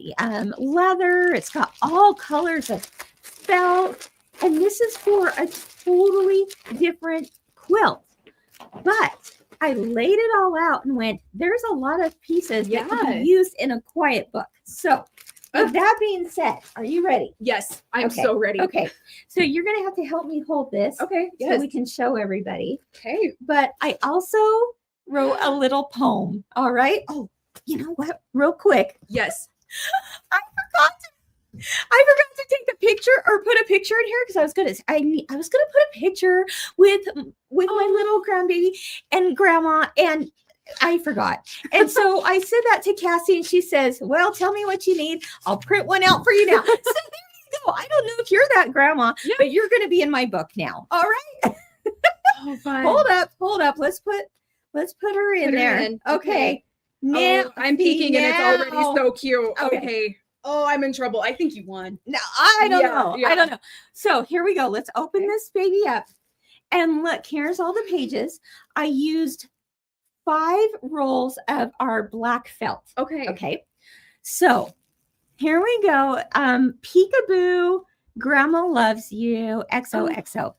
leather, it's got all colors of felt. And this is for a totally different quilt. But I laid it all out and went, there's a lot of pieces that can be used in a quiet book. So with that being said, are you ready? Yes, I'm so ready. Okay, so you're going to have to help me hold this. Okay, so we can show everybody. Okay. But I also wrote a little poem. All right. Oh, you know what? Real quick. Yes. I forgot to take the picture or put a picture in here because I was gonna put a picture with my little grandbaby and grandma, and I forgot. And so I said that to Cassie, and she says, well, tell me what you need. I'll print one out for you now. So there you go. I don't know if you're that grandma, but you're going to be in my book now. All right. Oh, fine. Hold up. Let's put her in there. Okay. Now, I'm peeking and it's already so cute. Okay. Oh, I'm in trouble. I think you won. No, I don't know. Yeah. I don't know. So here we go. Let's open this baby up. And look, here's all the pages. I used 5 rolls of our black felt. Okay. So here we go. Peekaboo, Grandma Loves You, XOXO.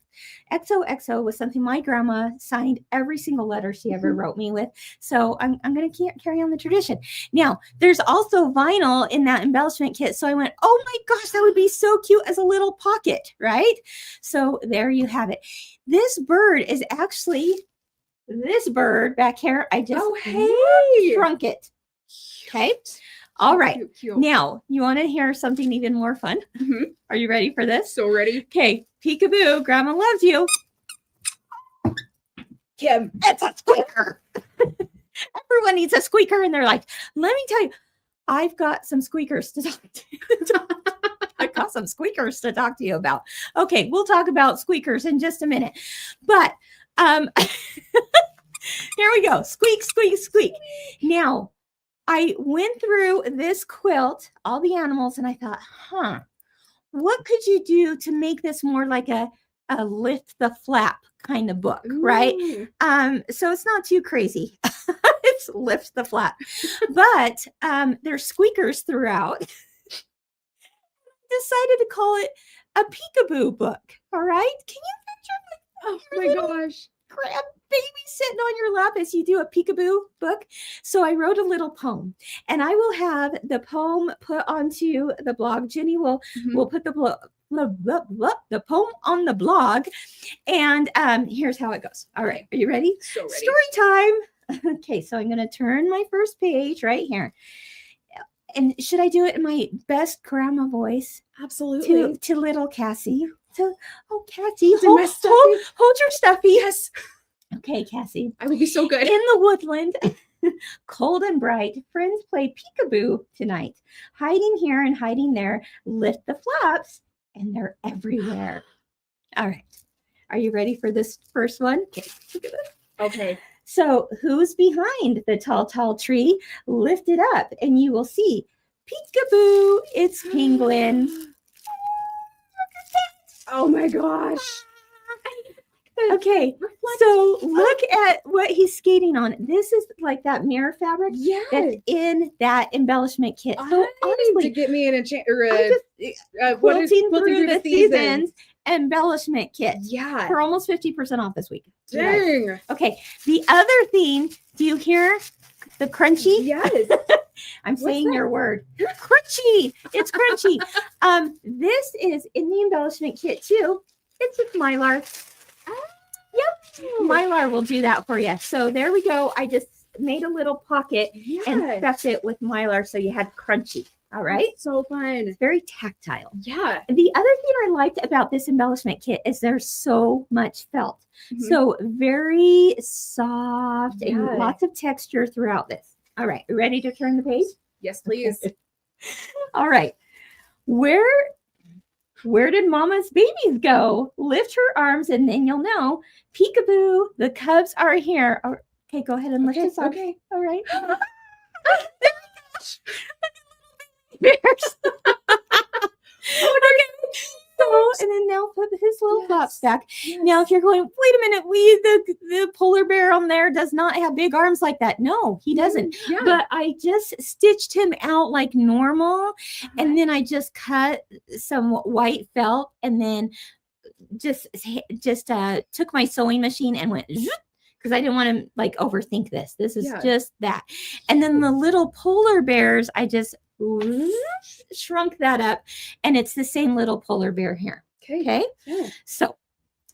XOXO was something my grandma signed every single letter she ever wrote me with. So I'm going to carry on the tradition. Now, there's also vinyl in that embellishment kit. So I went, oh my gosh, that would be so cute as a little pocket, right? So there you have it. This bird is actually this bird back here. I just shrunk it. Okay. All right. Cute. Now, you want to hear something even more fun? Mm-hmm. Are you ready for this? So ready. Okay. Peekaboo, Grandma Loves You. Kim, it's a squeaker. Everyone needs a squeaker, and they're like, let me tell you, I've got some squeakers to talk to. I've got some squeakers to talk to you about. Okay, we'll talk about squeakers in just a minute. But here we go. Squeak, squeak, squeak. Now, I went through this quilt, all the animals, and I thought, what could you do to make this more like a lift the flap kind of book, right? So it's not too crazy. It's lift the flap. But there's squeakers throughout. Decided to call it a peekaboo book. All right. Can you picture oh my gosh, grandbaby sitting on your lap as you do a peekaboo book? So I wrote a little poem, and I will have the poem put onto the blog. Jenny will put the poem on the blog, and here's how it goes. All right, are you ready? So ready. Story time. Okay, so I'm going to turn my first page right here. And should I do it in my best grandma voice? Absolutely. To little Cassie. Cassie, hold your stuffy. Yes. Okay, Cassie. I will be so good. In the woodland, cold and bright, friends play peekaboo tonight. Hiding here and hiding there, lift the flaps, and they're everywhere. All right. Are you ready for this first one? Okay. Look at this. Okay. So who's behind the tall, tall tree? Lift it up and you will see peekaboo. It's Penguin. Oh my gosh. Okay, so look at what he's skating on. This is like that mirror fabric that's in that embellishment kit. So honestly, to get me an Quilting Through the Seasons embellishment kit. Yeah. For almost 50% off this week. Dang. Yes. Okay. The other thing, do you hear the crunchy? Yes. I'm What's saying that? your word. Crunchy. It's crunchy. This is in the embellishment kit too. It's with Mylar. Yep. Mylar will do that for you. So there we go. I just made a little pocket and stuffed it with Mylar so you had crunchy. All right. That's so fun. It's very tactile. Yeah. The other thing I liked about this embellishment kit is there's so much felt. So very soft and lots of texture throughout this. All right. Ready to turn the page? Yes, please. All right. Where did Mama's babies go? Lift her arms and then you'll know. Peekaboo, the cubs are here. Okay, go ahead and lift us up. Okay. All right. Bears. Okay. So, and then now put his little flaps back. Yes. Now, if you're going, wait a minute, the polar bear on there does not have big arms like that. No, he doesn't. Yeah. But I just stitched him out like normal, and then I just cut some white felt, and then just took my sewing machine and went because I didn't want to like overthink this. This is just that. And then the little polar bears, I just shrunk that up, and it's the same little polar bear here. Okay. Yeah. So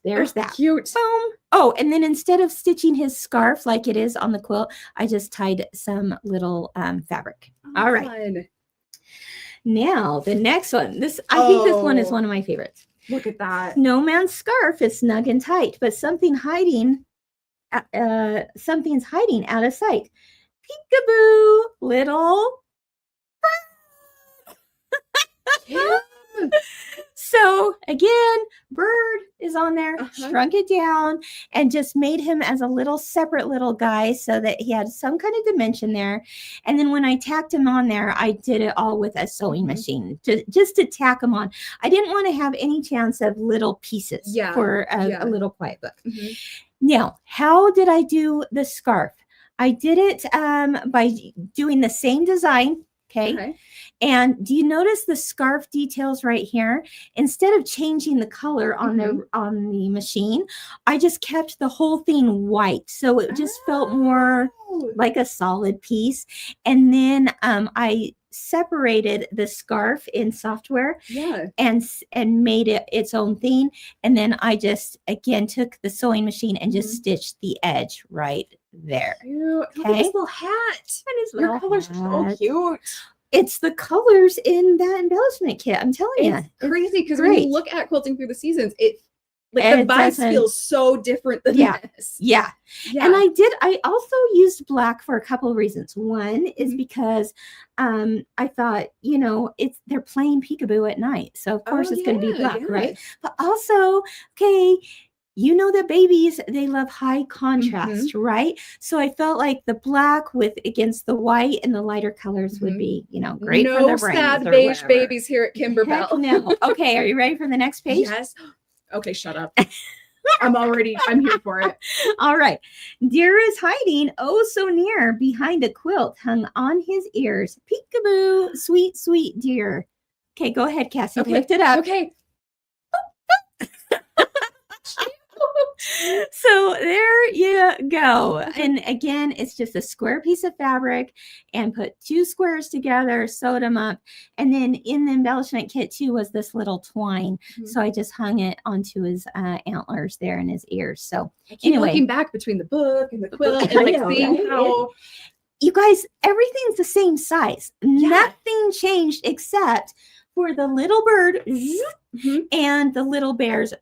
there's that. Cute. Boom. Oh, and then instead of stitching his scarf like it is on the quilt, I just tied some little fabric. All right. Fun. Now the next one. I think this one is one of my favorites. Look at that. Snowman's scarf is snug and tight, but something's hiding out of sight. Peekaboo, little. So again, bird is on there, shrunk it down, and just made him as a little separate little guy so that he had some kind of dimension there. And then when I tacked him on there, I did it all with a sewing machine just to tack him on. I didn't want to have any chance of little pieces for a little quiet book. Now, how did I do the scarf? I did it by doing the same design. Okay. And do you notice the scarf details right here? Instead of changing the color on the machine, I just kept the whole thing white. So it just felt more like a solid piece. And then I separated the scarf in software and made it its own thing. And then I just again took the sewing machine and just stitched the edge right there. Okay. His little hat. And his Your colors are so cute. It's the colors in that embellishment kit. I'm telling you. It's crazy because when you look at quilting through the seasons, the vibes feel so different than this. Yeah. And I also used black for a couple of reasons. One is because I thought, they're playing peekaboo at night. So of course it's going to be black, right? But also, the babies, they love high contrast, right? So I felt like the black against the white and the lighter colors would be, great for their brains. No sad beige babies here at Kimberbell. No. Okay, are you ready for the next page? Yes. Okay, shut up. I'm here for it. All right. Deer is hiding so near behind a quilt hung on his ears. Peekaboo, sweet, sweet deer. Okay, go ahead, Cassie. Lift it up. Okay. So there you go. And again, it's just a square piece of fabric and put two squares together, sewed them up. And then in the embellishment kit too was this little twine. So I just hung it onto his antlers there in his ears. So I keep looking back between the book and the quilt and seeing how... You guys, everything's the same size. Nothing changed except for the little bird and the little bears.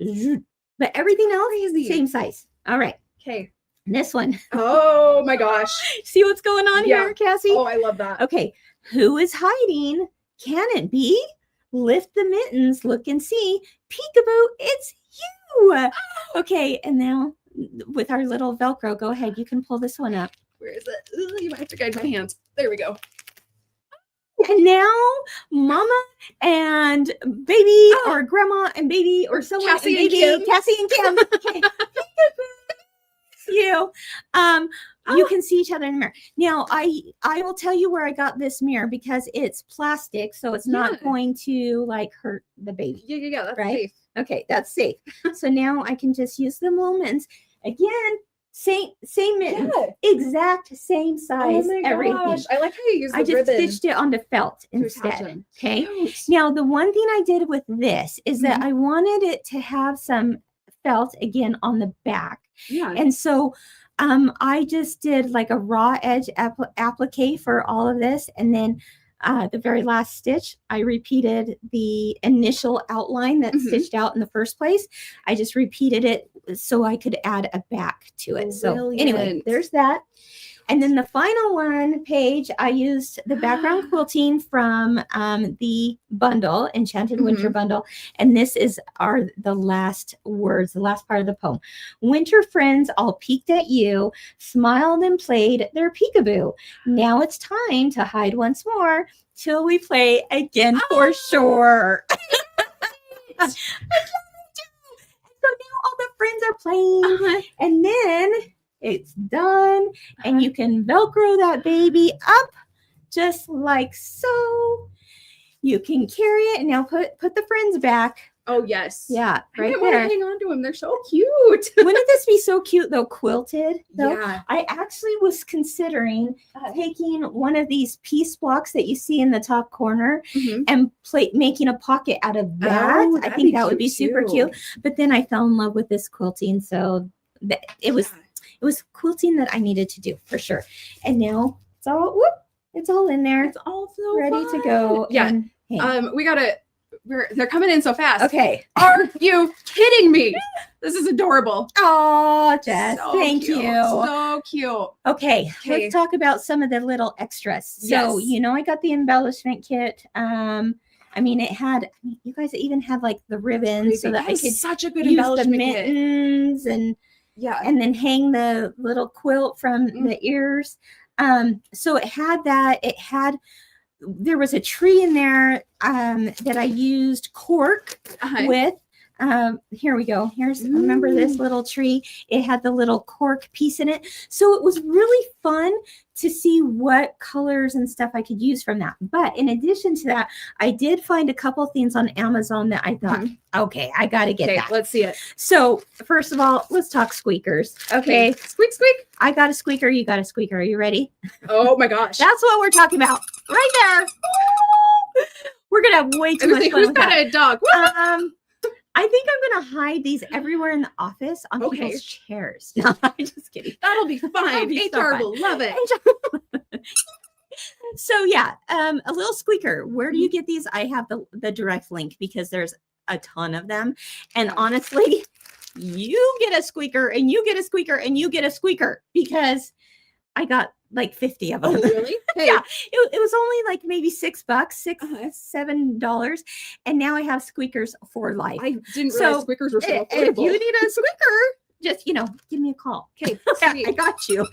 But everything else is the same size. All right. Okay. This one. Oh my gosh. See what's going on here, Cassie? Oh, I love that. Okay. Who is hiding? Can it be? Lift the mittens, look and see. Peekaboo, it's you. Oh. Okay. And now with our little Velcro, go ahead. You can pull this one up. Where is it? Ooh, you might have to guide my hands. There we go. And now Mama and baby or grandma and baby or someone Cassie and baby, and Kim. Cassie and Kim. Okay. You can see each other in the mirror. Now I will tell you where I got this mirror because it's plastic, so it's not going to like hurt the baby. Yeah, that's right? safe. Okay, that's safe. So now I can just use the moments again. Same mittens. Yeah. Exact same size. Oh my everything. gosh. I like how you use the I just ribbon stitched it onto felt to attach instead. them. Okay. Cute. Now, the one thing I did with this is that I wanted it to have some felt again on the back. Yeah. And so I just did like a raw edge applique for all of this. And then the very last stitch, I repeated the initial outline that's stitched out in the first place. I just repeated it so I could add a back to it. So anyway, there's that. And then the final one page, I used the background quilting from the bundle, Enchanted Winter bundle. And this is the last words, the last part of the poem. Winter friends all peeked at you, smiled and played their peekaboo. Now it's time to hide once more till we play again for sure. So now all the friends are playing. And then it's done, and you can Velcro that baby up just like so. You can carry it, and now put the friends back. Oh, yes. Yeah, right I want to there. hang on to them. They're so cute. Wouldn't this be so cute, though, quilted? Though? Yeah. I actually was considering taking one of these piece blocks that you see in the top corner and making a pocket out of that. Oh, I think that would be super cute. But then I fell in love with this quilting, so it was quilting that I needed to do for sure. And now it's all in there. It's all so ready fun. to go. Yeah. They're coming in so fast. Okay. Are you kidding me? This is adorable. Oh, Jess, So thank cute. you. So cute. Okay, let's talk about some of the little extras. So, I got the embellishment kit. I mean, you guys even had like the ribbons so that I could such a good use the embellishment kit. mittens and then hang the little quilt from the ears. So it had that. There was a tree in there that I used cork with. Here we go. Remember this little tree? It had the little cork piece in it. So it was really fun to see what colors and stuff I could use from that. But in addition to that, I did find a couple things on Amazon that I thought, okay, I got to get that. Let's see it. So first of all, let's talk squeakers. Okay. Squeak, squeak. I got a squeaker. You got a squeaker. Are you ready? Oh my gosh. That's what we're talking about right there. We're going to have way too much fun Who's with got that. a dog? I think I'm going to hide these everywhere in the office on people's chairs. No, I'm just kidding. That'll be fine. HR will love it. So yeah, a little squeaker. Where do you get these? I have the direct link because there's a ton of them. And honestly, you get a squeaker and you get a squeaker and you get a squeaker because I got like 50 of them. Oh, really? Hey. Yeah. It was only like maybe $6, $7. And now I have squeakers for life. I didn't realize squeakers were so affordable. If you need a squeaker, just, give me a call. Okay. I got you.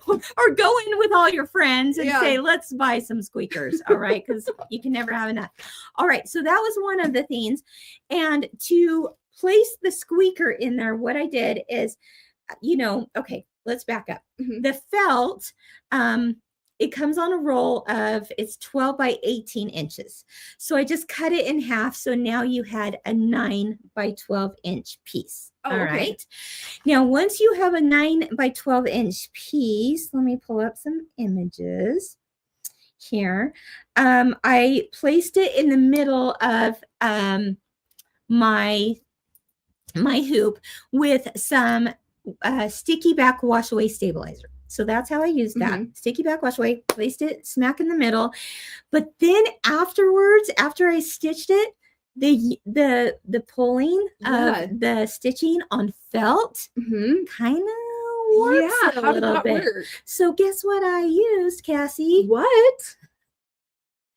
Or go in with all your friends and say, let's buy some squeakers. All right. Because you can never have enough. All right. So that was one of the things. And to place the squeaker in there, what I did is, okay, let's back up. The felt, it comes on a roll of, it's 12 by 18 inches. So I just cut it in half. So now you had a 9 by 12 inch piece. All right. Now, once you have a 9 by 12 inch piece, let me pull up some images here. I placed it in the middle of my hoop with some sticky back wash away stabilizer. So that's how I used that. Sticky back wash away, placed it smack in the middle. But then afterwards, after I stitched it, the pulling of the stitching on felt kind of works a little bit. Work? So guess what I used, Cassie? What?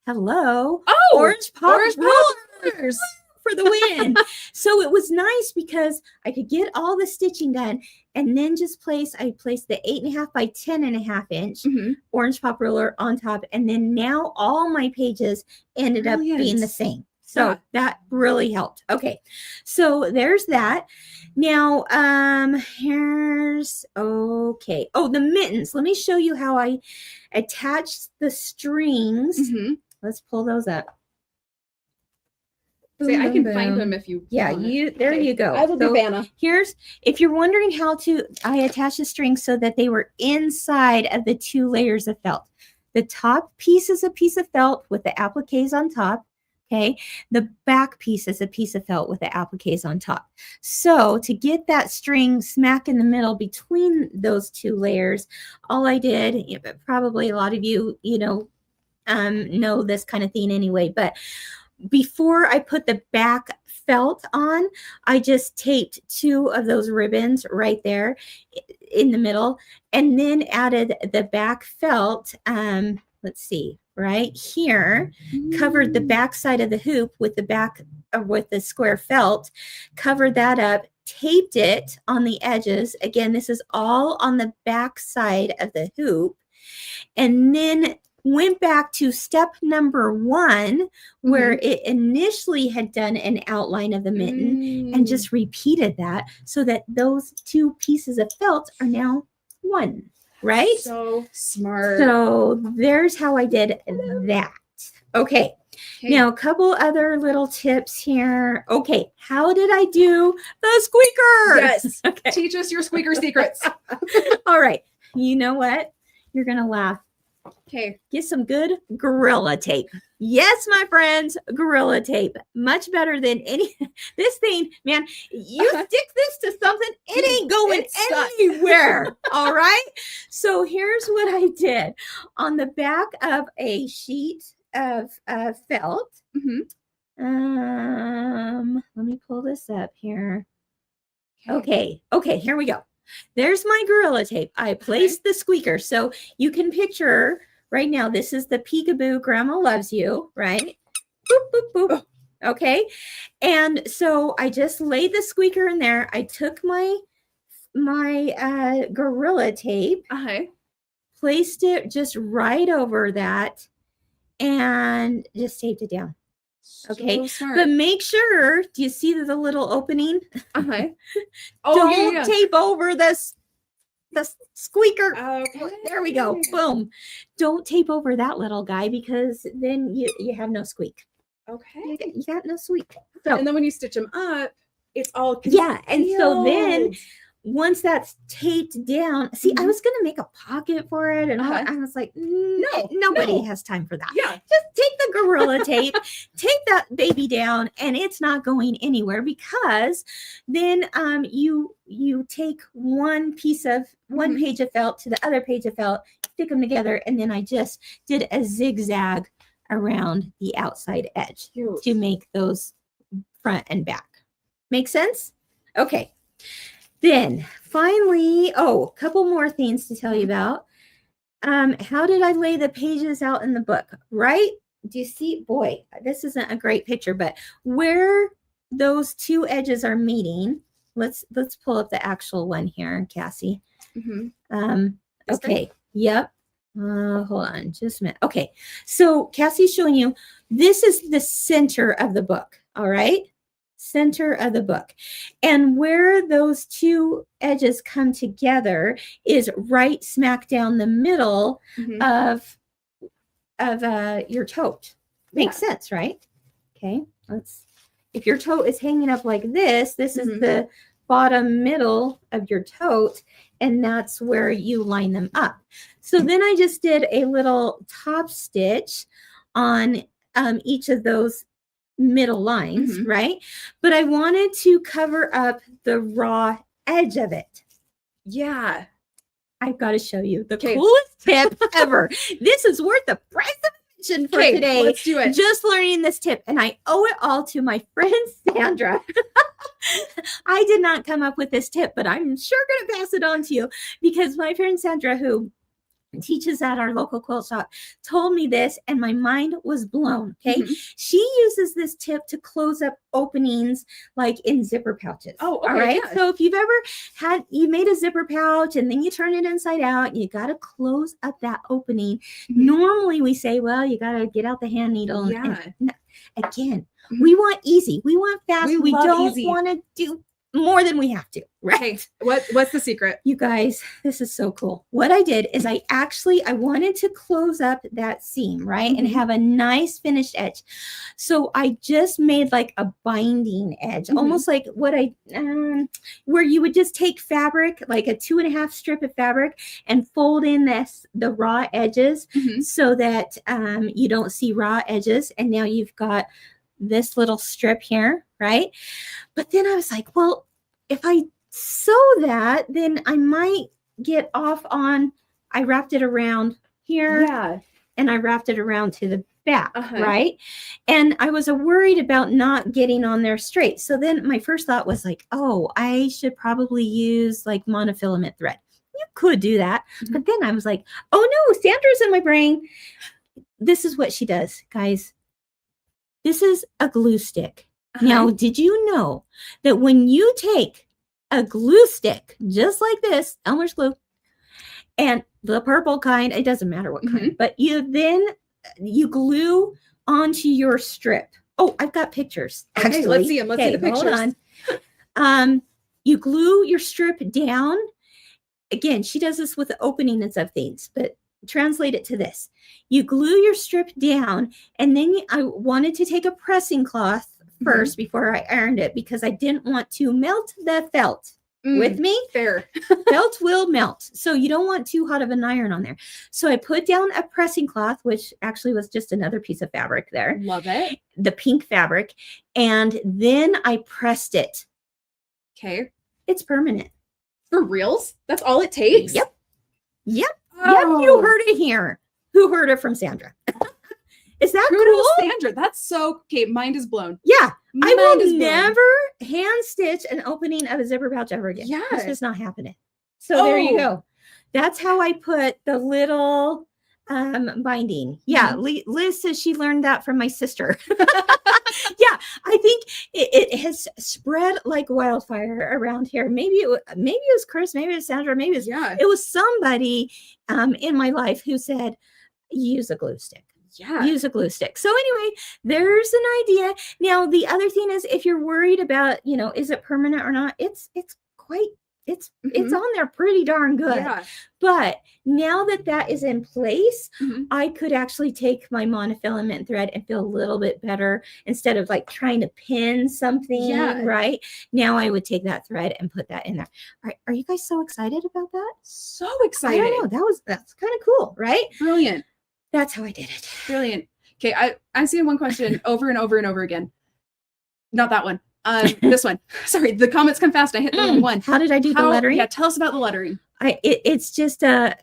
Hello. Oh, orange pop rollers. For the win. So it was nice because I could get all the stitching done and then I placed the 8.5 by 10.5 inch orange pop roller on top. And then now all my pages ended up being the same. So that really helped. Okay. So there's that. Now, oh, the mittens. Let me show you how I attached the strings. Let's pull those up. Say, I boom, can find boom. them if you Yeah, want it. you there Okay. you go. I will do So Vanna. here's, if you're wondering how to, I attached the strings so that they were inside of the 2 layers of felt. The top piece is a piece of felt with the appliques on top. Okay. The back piece is a piece of felt with the appliques on top. So to get that string smack in the middle between those 2 layers, all I did, probably a lot of you, know this kind of thing anyway, but before I put the back felt on, I just taped 2 of those ribbons right there in the middle, and then added the back felt, let's see, right here, covered the back side of the hoop with the back, with the square felt, covered that up, taped it on the edges. Again, this is all on the back side of the hoop, and then went back to step number 1 where it initially had done an outline of the mitten, and just repeated that so that those 2 pieces of felt are now one, right? So smart. So there's how I did that. Okay. Now, a couple other little tips here. Okay, how did I do the squeaker? Yes. Okay. Teach us your squeaker secrets. All right. You know what? You're going to laugh. Okay. Get some good Gorilla Tape. Yes, my friends, Gorilla Tape. Much better than any. This thing, man, you stick this to something, it ain't going anywhere. All right. So here's what I did. On the back of a sheet of felt. Let me pull this up here. Okay, here we go. There's my Gorilla Tape. I placed the squeaker. So you can picture right now, this is the peekaboo Grandma Loves You, right? Boop, boop, boop. Okay. And so I just laid the squeaker in there. I took my Gorilla Tape, placed it just right over that, and just taped it down. Okay, so but make sure, do you see the little opening? Don't tape over this the squeaker. Okay. There we go. Boom. Don't tape over that little guy, because then you have no squeak. Okay. You got no squeak. So, and then when you stitch them up, it's all concealed. Yeah, and so then once that's taped down, see, I was gonna make a pocket for it, and I was like, nobody has time for that. Yeah, just take the Gorilla Tape, take that baby down, and it's not going anywhere, because then you take one piece of one page of felt to the other page of felt, stick them together, and then I just did a zigzag around the outside edge to make those front and back. Make sense? Okay. Then finally, a couple more things to tell you about. How did I lay the pages out in the book? Right? Do you see? Boy, this isn't a great picture, but where those 2 edges are meeting, let's pull up the actual one here, Cassie. Okay. Yep. Hold on just a minute. Okay. So Cassie's showing you, this is the center of the book. All right. Center of the book, and where those 2 edges come together is right smack down the middle of your tote. Makes sense, right? Okay, if your tote is hanging up like this is the bottom middle of your tote, and that's where you line them up. So then I just did a little top stitch on each of those middle lines, right? But I wanted to cover up the raw edge of it. Yeah. I've got to show you the coolest tip ever. This is worth the price of admission for today. Let's do it. Just learning this tip, and I owe it all to my friend Sandra. I did not come up with this tip, but I'm sure going to pass it on to you, because my friend Sandra, who teaches at our local quilt shop, told me this, and my mind was blown. Okay. She uses this tip to close up openings like in zipper pouches. Oh, okay. All right. Yeah. So if you've ever you made a zipper pouch and then you turn it inside out, you got to close up that opening. Normally we say, well, you got to get out the hand needle. And again, we want easy. We want fast. We don't want to do more than we have to, right? Okay. What's the secret? You guys, this is so cool. What I did is I wanted to close up that seam, right? And have a nice finished edge. So I just made like a binding edge, almost like what where you would just take fabric, like a 2.5 strip of fabric, and fold in the raw edges so that you don't see raw edges. And now you've got this little strip here, right? But then I was like, well, if I sew that, then I might get off on, I wrapped it around here. Yeah. And I wrapped it around to the back, right? And I was worried about not getting on there straight. So then my first thought was like, oh, I should probably use like monofilament thread. You could do that. But then I was like, oh no, Sandra's in my brain. This is what she does, guys. This is a glue stick. Now, did you know that when you take a glue stick, just like this, Elmer's glue, and the purple kind, it doesn't matter what kind, but you glue onto your strip. Oh, I've got pictures. Okay, Actually. let's see them. Let's see the pictures. Hold on. You glue your strip down. Again, she does this with the openings of things, but translate it to this. You glue your strip down, and then I wanted to take a pressing cloth first before I ironed it because I didn't want to melt the felt. With me? Fair. Felt will melt. So you don't want too hot of an iron on there. So I put down a pressing cloth, which actually was just another piece of fabric there. Love it. The pink fabric. And then I pressed it. Okay. It's permanent. For reals? That's all it takes? Yep. Yep. Oh. Yep. You heard it here. Who heard it from Sandra? Is that Kudos, cool? Sandra. That's so okay. Mind is blown. Yeah. I will Mind is blown. never hand stitch an opening of a zipper pouch ever again. Yeah. It's just not happening. So there you go. That's how I put the little binding. Yeah. Liz says she learned that from my sister. Yeah. I think it has spread like wildfire around here. Maybe it was Chris, maybe it was Sandra, maybe it was somebody in my life who said, use a glue stick. Yeah. Use a glue stick. So anyway, there's an idea. Now, the other thing is if you're worried about, is it permanent or not? It's on there pretty darn good. Yeah. But now that is in place, I could actually take my monofilament thread and feel a little bit better instead of like trying to pin something, right? Now I would take that thread and put that in there. All right. Are you guys so excited about that? So excited. I don't know. That's kind of cool, right? Brilliant. That's how I did it. Brilliant. Okay, I'm seeing one question over and over and over again. Not that one. This one. Sorry, the comments come fast. I hit the wrong one. How did I do the lettering? Yeah, tell us about the lettering. It's just a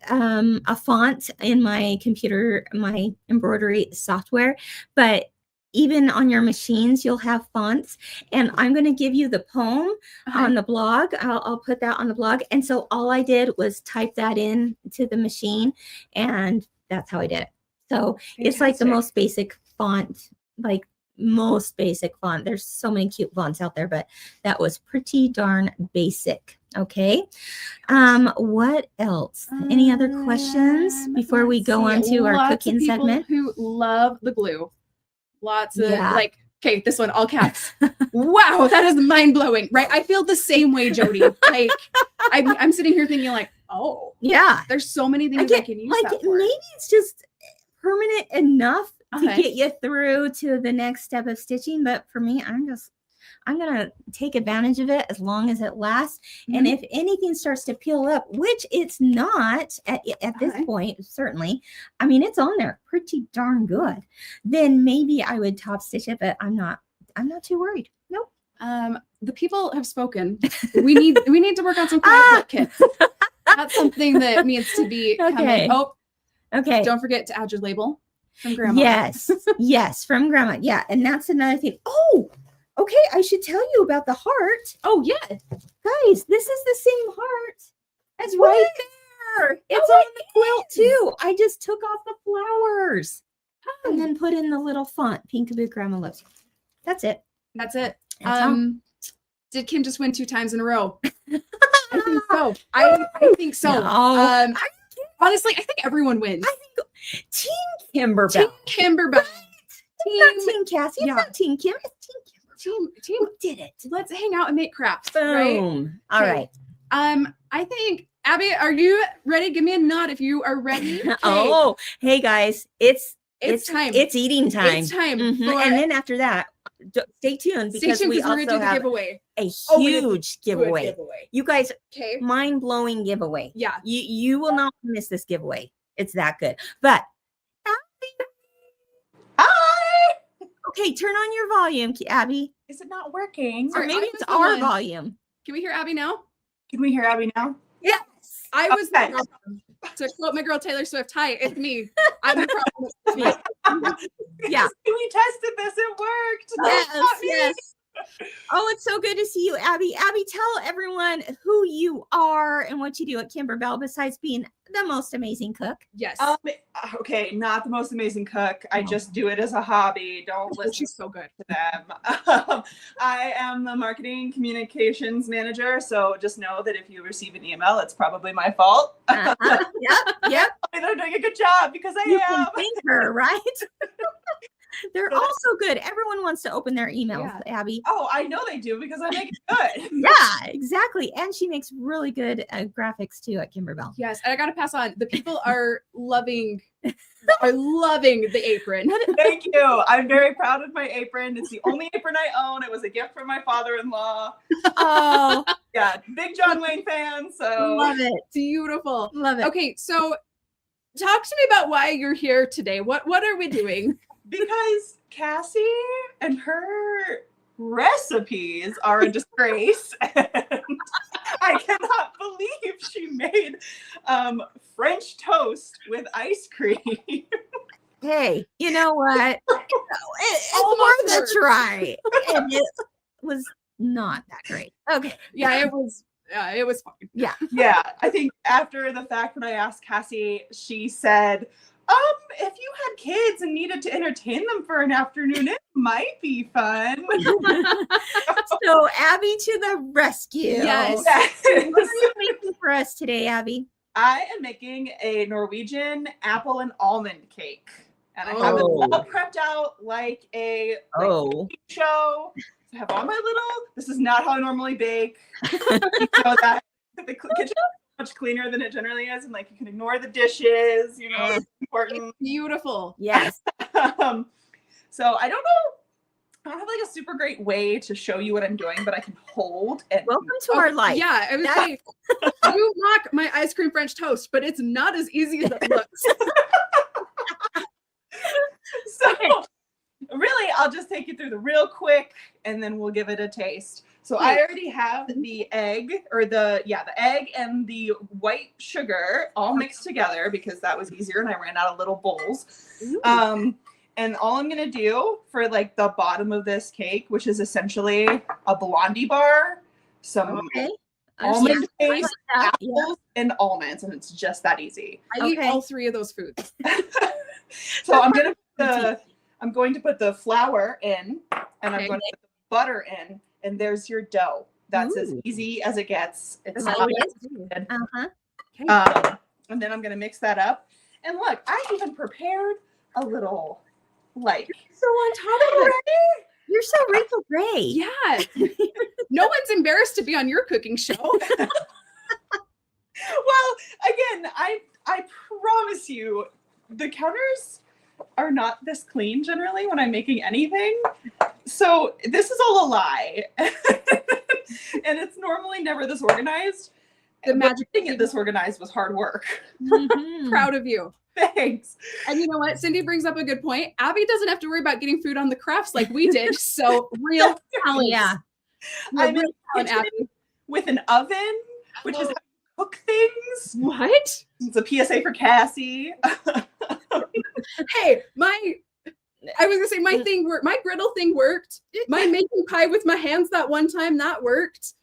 font in my computer, my embroidery software, but even on your machines, you'll have fonts. And I'm going to give you the poem on the blog. I'll put that on the blog. And so all I did was type that in to the machine, and that's how I did it. So it's like the most basic font, like most basic font. There's so many cute fonts out there, but that was pretty darn basic. Okay. What else? Any other questions before we go on to our cooking segment? Who love the glue. Lots of okay, this one, all caps. Wow, that is mind blowing, right? I feel the same way, Jody. Like I'm sitting here thinking like, oh yeah, there's so many things I can use like that for. Maybe it's just permanent enough to get you through to the next step of stitching. But for me, I'm gonna take advantage of it as long as it lasts. And if anything starts to peel up, which it's not at this point, certainly, I mean, it's on there pretty darn good, then maybe I would top stitch it, but I'm not too worried. Nope. The people have spoken. We need to work on some quilt kits. That's something that needs to be coming. Oh, okay. Don't forget to add your label from Grandma. Yes, from Grandma. Yeah, and that's another thing. Oh, okay, I should tell you about the heart. Oh, yeah. Guys, this is the same heart as right there. It's on the quilt, too. I just took off the flowers and then put in the little font, Peekaboo Grandma Loves You. That's it. Did Kim just win 2 times in a row? I think so. I think so. No. Honestly, I think everyone wins. I think Team Kimberbell. Team Kimberbell. Not Team Cassie. It's not Team Kim. It's team, We did it. let's hang out and make crafts. Right? Boom. All Okay. right. I think Abby, are you ready? Give me a nod if you are ready. Okay. Oh, hey guys, it's time. It's eating time. It's time. Mhm. And then after that, stay tuned because we we're gonna also do the have giveaway. a Oh, we did the huge giveaway. You guys, Okay. mind-blowing giveaway. Yeah. You will not miss this giveaway. It's that good. But Hi. okay, turn on your volume, Abby. Is it not working? Or Sorry, maybe I it's was the our one. volume. Can we hear Abby now? Can we hear Abby now? Yes. I was the Okay. problem. To quote my girl Taylor Swift, hi, it's me. I'm the problem. It's me. Yeah. We tested this. It worked. Yes, Not me. yes. Oh, it's so good to see you, Abby. Abby, tell everyone who you are and what you do at Kimberbell besides being the most amazing cook. Yes. Okay, not the most amazing cook. I No. just do it as a hobby. Don't Oh, listen she's so good. to them. I am the marketing communications manager, so just know that if you receive an email, it's probably my fault. Uh-huh. Yep. They're doing a good job because I You am. can thank her, right? They're all so good. Everyone wants to open their emails, Yeah. Abby. Oh, I know they do because I make it good. Yeah, exactly. And she makes really good graphics too at Kimberbell. Yes, and I gotta pass on. The people are loving the apron. Thank you. I'm very proud of my apron. It's the only apron I own. It was a gift from my father-in-law. Oh, Yeah, big John Wayne fan. So love it. Beautiful. Love it. Okay, so talk to me about why you're here today. What are we doing? because Cassie and her recipes are a disgrace. And I cannot believe she made French toast with ice cream. Hey, you know what? It's Almost worth a works. try. And it was not that great. Okay. Yeah, it was fine. Yeah, I think after the fact when I asked Cassie, she said, if you had kids and needed to entertain them for an afternoon, it might be fun. So Abby to the rescue. Yes. What are you making for us today, Abby? I am making a Norwegian apple and almond cake. And I have it Oh. all prepped out like a Oh. show. I have all my little, this is not how I normally bake. You know that the kitchen is much cleaner than it generally is. And like you can ignore the dishes, you know, it's important. Beautiful. Yes. So I don't know. I don't have like a super great way to show you what I'm doing, but I can hold and Welcome to our life. Yeah, I was That- saying, you mock my ice cream French toast, but it's not as easy as it looks. So really, I'll just take you through the real quick and then we'll give it a taste. So I already have the egg the egg and the white sugar all mixed together because that was easier and I ran out of little bowls. And all I'm gonna do for like the bottom of this cake, which is essentially a blondie bar, some Okay. almond paste, Yeah. apples, and almonds, and it's just that easy. I eat Okay. all three of those foods. So I'm going to put the flour in, and I'm Okay. going to put the butter in, and there's your dough. That's as Ooh. easy as it gets. It's That's not all it good. Uh-huh. Okay. And then I'm going to mix that up. And look, I even prepared a little like So on top of it, You're so Rachel Gray. yeah. No one's embarrassed to be on your cooking show. Well, again, I promise you, the counters are not this clean generally when I'm making anything. So this is all a lie. And it's normally never this organized. The magic Getting it this organized was hard work. Mhm. Proud of you. Thanks. And you know what? Cindy brings up a good point. Abby doesn't have to worry about getting food on the crafts like we did. So real talent. Yeah. I'm in Real talent, the kitchen Abby. with an oven, which is how you cook things. What? It's a PSA for Cassie. Hey, I was gonna say my thing worked. My griddle thing worked. My making pie with my hands that one time that worked.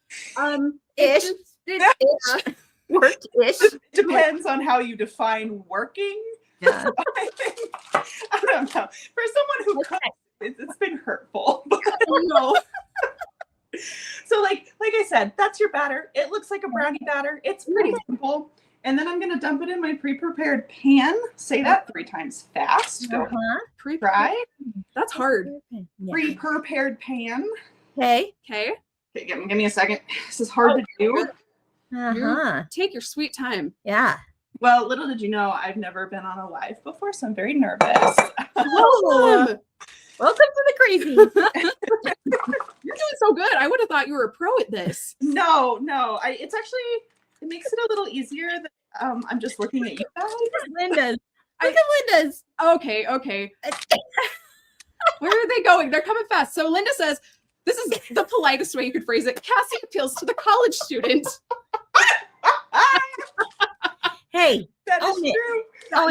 Ish. It Worked ish. It depends on how you define working. Yeah. I don't know. For someone who cooks, it's been hurtful. no. So like I said, that's your batter. It looks like a brownie batter. It's pretty simple. And then I'm going to dump it in my pre-prepared pan. Say that 3 times fast. Go ahead. Try. That's hard. Yeah. Pre-prepared pan. Okay. Okay. Okay, give me a second. This is hard to do. Take your sweet time. Yeah. Well, little did you know, I've never been on a live before, so I'm very nervous. Awesome. Welcome to the crazy. You're doing so good. I would have thought you were a pro at this. No. It's actually, it makes it a little easier that I'm just looking at you guys. Linda's. Look at Linda's. Okay. Where are they going? They're coming fast. So Linda says, this is the politest way you could phrase it. Cassie appeals to the college student. Hey, That is own it. true.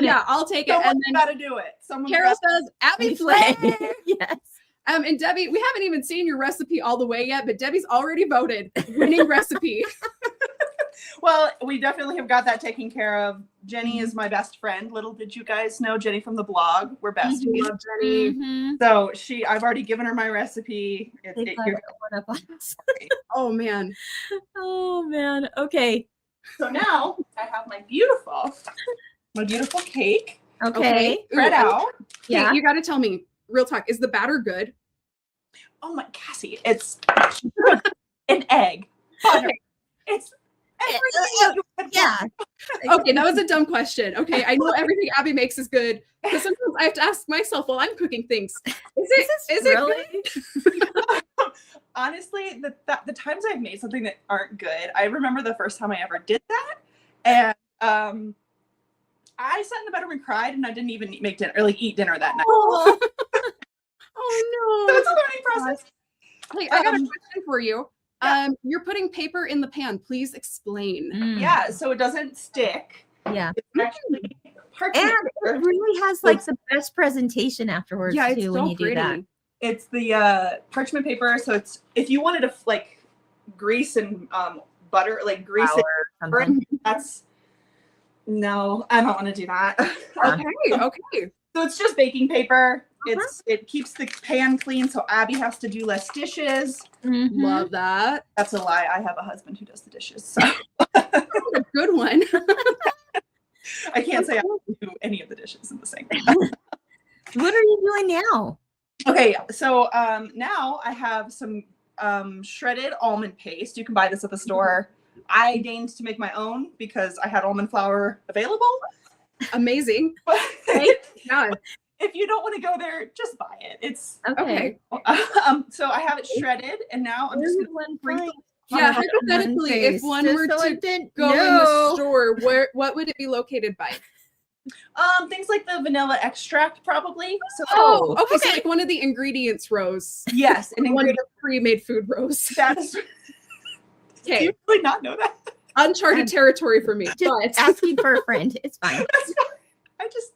Yeah, I'll take it. Someone's And then got to do it. Carol says, Abby Flay. Yes. And Debbie, we haven't even seen your recipe all the way yet, but Debbie's already voted winning recipe. Well, we definitely have got that taken care of. Jenny is my best friend. Little did you guys know Jenny from the blog. We're besties. Love Jenny. Mhm. So I've already given her my recipe. They caught one up on us. Oh man. Oh man. Okay. So now I have my beautiful cake Okay. spread out. Yeah. Hey, you got to tell me, real talk, is the batter good? Oh my Cassie, it's an egg. Butter. It's everything. you could Yeah. Okay, that was a dumb question. Okay, I know everything Abby makes is good, but sometimes I have to ask myself while I'm cooking things, is it really? good? Honestly, the times I've made something that aren't good, I remember the first time I ever did that, and I sat in the bedroom and cried, and I didn't even make dinner or eat dinner that night. Oh, Oh So no. it's a learning process. Hey, I got a question for you. You're putting paper in the pan. Please explain. Yeah, so it doesn't stick. Yeah. It's actually And parchment it paper. really has like the best presentation afterwards Yeah, it's too so when you do that. pretty. It's the parchment paper. So it's if you wanted to like grease and butter, like grease it, Flour or burn, something. that's no, I don't want to do that. Okay. So it's just baking paper. It keeps the pan clean, so Abby has to do less dishes. Mhm. Love that. That's a lie. I have a husband who does the dishes, so That's a good one. I can't say I do any of the dishes in the sink. What are you doing now? Okay, so now I have some shredded almond paste. You can buy this at the store. I deigned to make my own because I had almond flour available. Amazing. But Yeah. if you don't want to go there, just buy it. It's Okay. so I have it shredded, and now I'm just Where's gonna one sprinkle. point? Yeah, On hypothetically, if face, one just were so to it didn't go in the know. store, what would it be located by? Things like the vanilla extract, probably. So Oh, Okay, so okay. like one of the ingredients rows. yes, an One of ingredient the pre-made food rows. that is. Do Okay, you really not know that? uncharted territory for me. Just But asking for a friend. It's fine. I just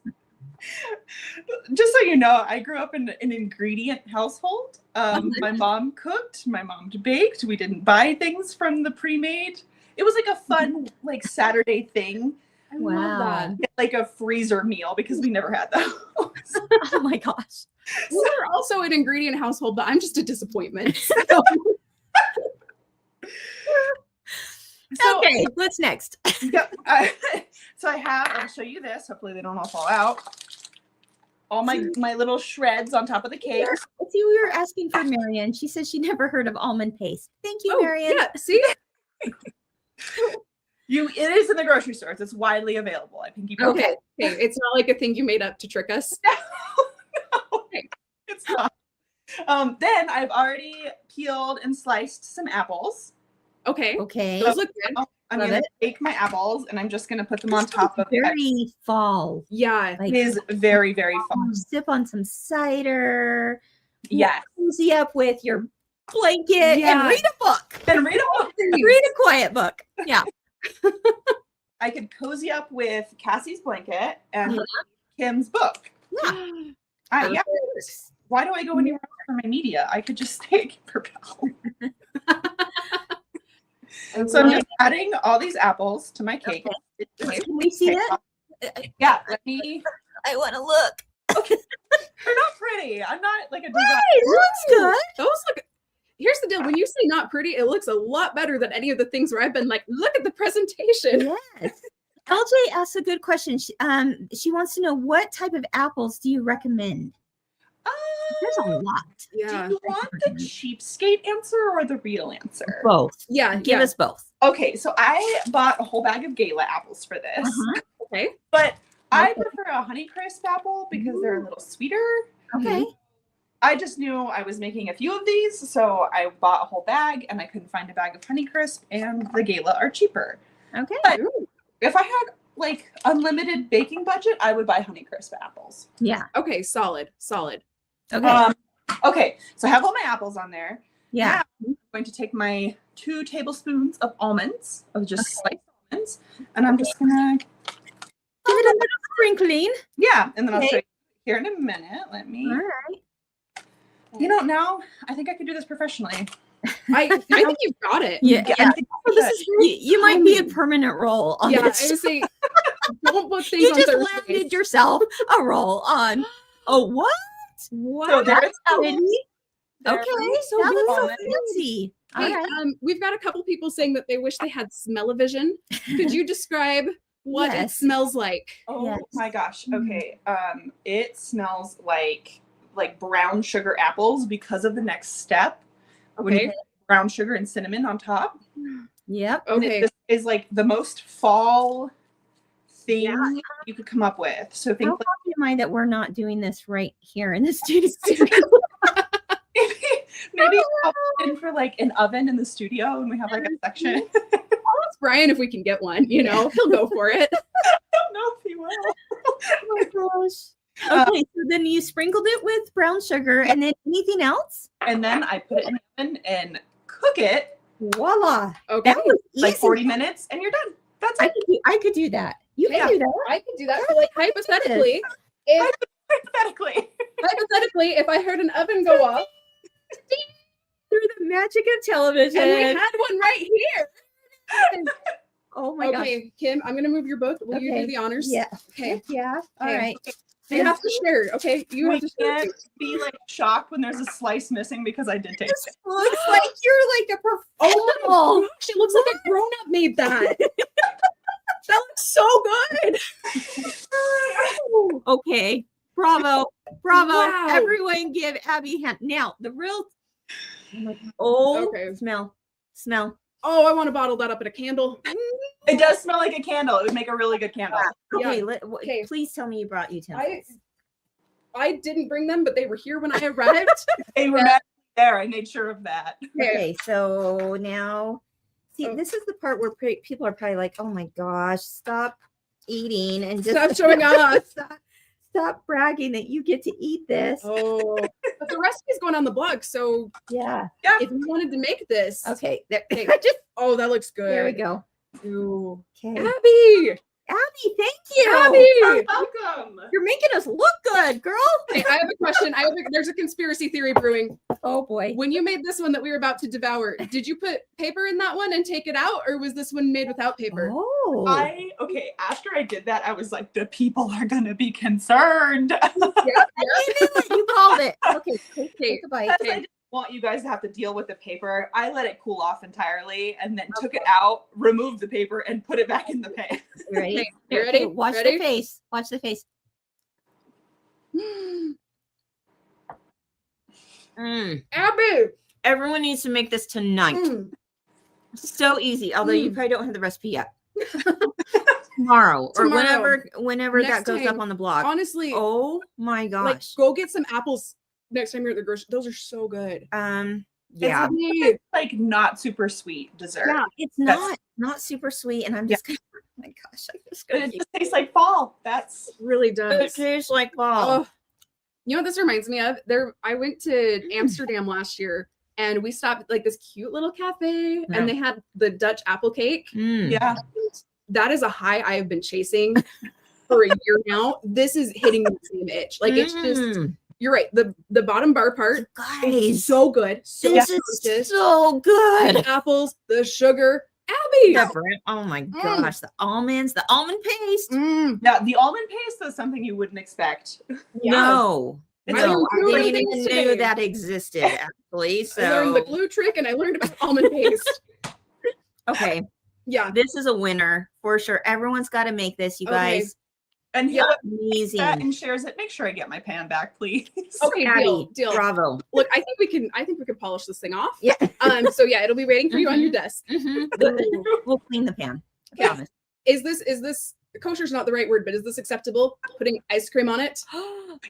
so you know, I grew up in an ingredient household. My mom cooked, my mom baked. We didn't buy things from the pre-made. It was like a fun, like Saturday thing, I Wow. love that. like a freezer meal because we never had those. Oh my gosh. We're also an ingredient household, but I'm just a disappointment. So, Okay, what's next? yep, so I'll show you this. Hopefully they don't all fall out. All my little shreds on top of the cake. I see we were asking for Marian. She says she never heard of almond paste. Thank you, Marian. Yeah, see? It is in the grocery stores. It's widely available. I think you can Okay. Okay. It's not like a thing you made up to trick us. No, it's not. Then I've already peeled and sliced some apples. Okay. Okay. Those look good. I'm Love gonna it. take my apples and I'm just gonna put them on top of very fall. Yeah. Like It is very, very fun. sip on some cider. Yes. Cozy up with your blanket Yeah. and read a book. And read a book. Read a quiet book. Yeah. I could cozy up with Cassie's blanket and Yeah. Kim's book. Yeah. Perfect. Why do I go anywhere else for my media? I could just take Kimberbell. So I'm just adding all these apples to my cake. Can we see it? Yeah, let me. I want to look. They're not pretty. I'm not like a designer. Hey, looks good. Those look. Here's the deal. When you say not pretty, it looks a lot better than any of the things where I've been like, look at the presentation. Yes. LJ asks a good question. She wants to know, what type of apples do you recommend? There's a lot. Yeah. Do you want the cheapskate answer or the real answer? Both. Yeah. Give us both. Okay, so I bought a whole bag of Gala apples for this. Okay. But I Okay. prefer a Honeycrisp apple because they're a little sweeter. Okay. I just knew I was making a few of these, so I bought a whole bag, and I couldn't find a bag of Honeycrisp, and the Gala are cheaper. Okay. But if I had like unlimited baking budget, I would buy Honeycrisp apples. Yeah. Okay. Solid. Okay. Okay, so I have all my apples on there. Yeah. Now I'm going to take my 2 tablespoons of almonds, of just sliced almonds, and I'm just gonna Give it a little sprinkling. and then I'll show you here in a minute. Let me. All right. You know, now I think I could do this professionally. I think you've got it. Yeah. Yeah, and I think I this should. is, you might be a permanent role on Yeah. I this. would say don't book things You on just Thursdays. landed yourself a role on. Oh, what? What? So there That's it's pretty. there. Okay. so That looks so almonds. fancy. All Hey, right. we've got a couple people saying that they wish they had smell-o-vision. Could you describe what it Yes. smells like? Oh Yes. my gosh. Okay. It smells like brown sugar apples because of the next step. When you Okay. put brown sugar and cinnamon on top. Yep. And Okay. this is like the most fall thing you could come up with. So think How happy am I that we're not doing this right here in the studio? maybe I'll put in for like an oven in the studio and we have like a section. Ask Brian if we can get one. You know, he'll go for it. I don't know if he will. Oh my gosh. Okay, so then you sprinkled it with brown sugar, and then anything else? And then I put it in the oven and cook it Voila. Okay. That was easy. like 40 minutes and you're done. That's it. I could do that. You can do that. I can do that. So, like, hypothetically, if I heard an oven go off Through the magic of television. and we had one right here. Oh my gosh. Okay, Kim, I'm gonna move your book. Will you Okay. do the honors? Yeah. Okay. Yeah. All Okay. right. So you have to share. Okay. You We have to share. can't be like shocked when there's a slice missing because I did taste it. Looks like you're like a professional. Gosh, it looks like a grown up made that. That looks so good. Okay. Bravo. Bravo. Wow. Everyone give Abby a hand. Now, the real. Oh, Okay. smell. Smell. Oh, I want to bottle that up in a candle. It does smell like a candle. It would make a really good candle. Okay, Yeah. Okay. please tell me you brought utensils. I didn't bring them, but they were here when I arrived. They were magically there. I made sure of that. Okay, so now, see, Oh. this is the part where people are probably like, "Oh my gosh, stop eating and just Stop showing off. stop bragging that you get to eat this." Oh, but the recipe's going on the blog. So Yeah. if you wanted to make this, Okay. There, Okay. just oh, that looks good. there we go. Ooh. Okay. Abby, Abby, thank you. Abby. Welcome. You're making us look good, girl. Okay, I have a question. There's a conspiracy theory brewing. Oh boy. When you made this one that we were about to devour, did you put paper in that one and take it out, or was this one made without paper? Oh. After I did that, I was like, the people are gonna be concerned. I knew it. You called it. Okay. Take a bite. Because I didn't want you guys to have to deal with the paper. I let it cool off entirely and then took it out, removed the paper, and put it back in the pan. You ready? Okay, you ready? Okay, watch Ready? the face. Watch the face. Abby. Everyone needs to make this tonight. Mm. So easy. Although you probably don't have the recipe yet. Tomorrow or Tomorrow. whenever that Next goes up time. on the blog. Honestly, Oh my like gosh. go get some apples next time you're at the grocery. Those are so good. Yeah. It's Like not super sweet dessert. Yeah, it's not super sweet, and I'm just gonna, oh my gosh, I'm just But gonna it keep just tastes like fall. That's really it does. tastes like fall. Oh, you know what this reminds me of? I went to Amsterdam last year and we stopped at like this cute little cafe Yeah. and they had the Dutch apple cake. yeah. That is a high I have been chasing for a year now. This is hitting the same itch. Like it's just you're right. The bottom bar part guys, is so good. So this delicious. is so good. The apples, the sugar. Abby. Oh my gosh, the almonds, the almond paste. Now the almond paste is something you wouldn't expect. No, It's no, learned I new didn't things even today. know that existed actually. I learned the So glue trick and I learned about almond paste. okay, Yeah. This is a winner for sure. Everyone's got to make this, you Okay. guys. And Yeah. Amazing. and shares it. Make sure I get my pan back, please. Okay, Abby, deal. bravo. Look, I think we can polish this thing off. Yeah. So yeah, it'll be waiting for you on your desk. We'll clean the pan. I Yeah. promise. Is this kosher's not the right word, but is this acceptable? Putting ice cream on it?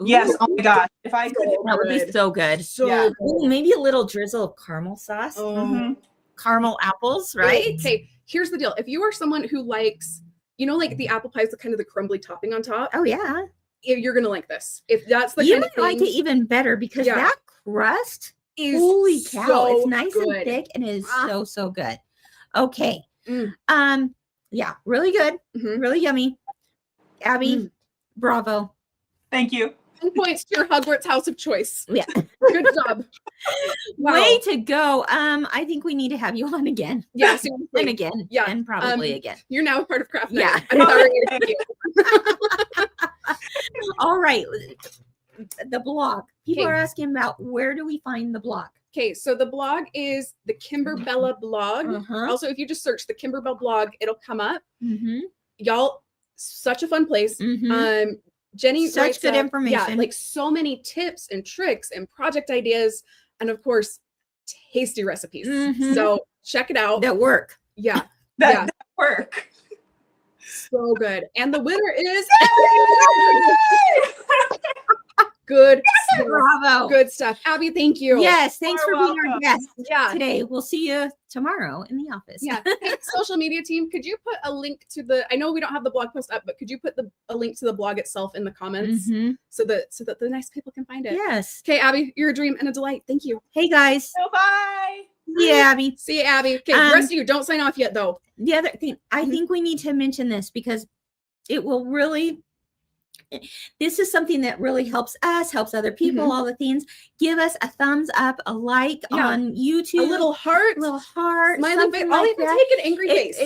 Yes. Ooh, Oh my gosh. If I could. that would be so good. So Yeah. good. Ooh, maybe a little drizzle of caramel sauce. Mhm. Caramel apples, right? Okay, here's the deal. If you are someone who likes, like the apple pies with kind of the crumbly topping on top, Oh yeah. you're gonna like this. If that's the You kind of might like thing it even better because Yeah. that crust, is holy cow, so it's nice good. and thick and it is Ah. so good. Okay. Mm. Yeah, really good. Mhm. Really yummy. Abby, bravo. Thank you. 10 points to your Hogwarts house of choice. Yeah. Good job. Wow. Way to go. I think we need to have you on again. Yeah, And seriously. again. Yeah, And probably again. You're now a part of Craft Night. Yeah. I'm sorry. Thank you. All right. The blog. People Okay. are asking about where do we find the blog? Okay, so the blog is the Kimberbella blog. Uh-huh. Also, if you just search the Kimberbell blog, it'll come up. Mm-hmm. Y'all, such a fun place. Mm-hmm. Jenny Such writes good up, information. Yeah, like so many tips and tricks and project ideas, and of course, tasty recipes. Mhm. So check it out. That work. Yeah, That work. so good. And the winner is good stuff. Bravo. Good stuff. Abby, thank you. Yes, thanks You're for being our welcome. guest Yeah. today. We'll see you tomorrow in the office. Yeah. Hey, social media team, could you put a link to the, I know we don't have the blog post up, but could you put a link to the blog itself in the comments Mhm. so that the nice people can find it? Yes. Okay, Abby, you're a dream and a delight. Thank you. Hey guys. So bye. Yeah, Abby. See you, Abby. Okay, Um, the rest of you don't sign off yet though. The other thing, I Mhm. think we need to mention this because it will really, this is something that really helps us, helps other people, all the things. Give us a thumbs up, a like Yeah. on YouTube, A little heart, a little heart, smiling something face. I'll like even that. take an angry face.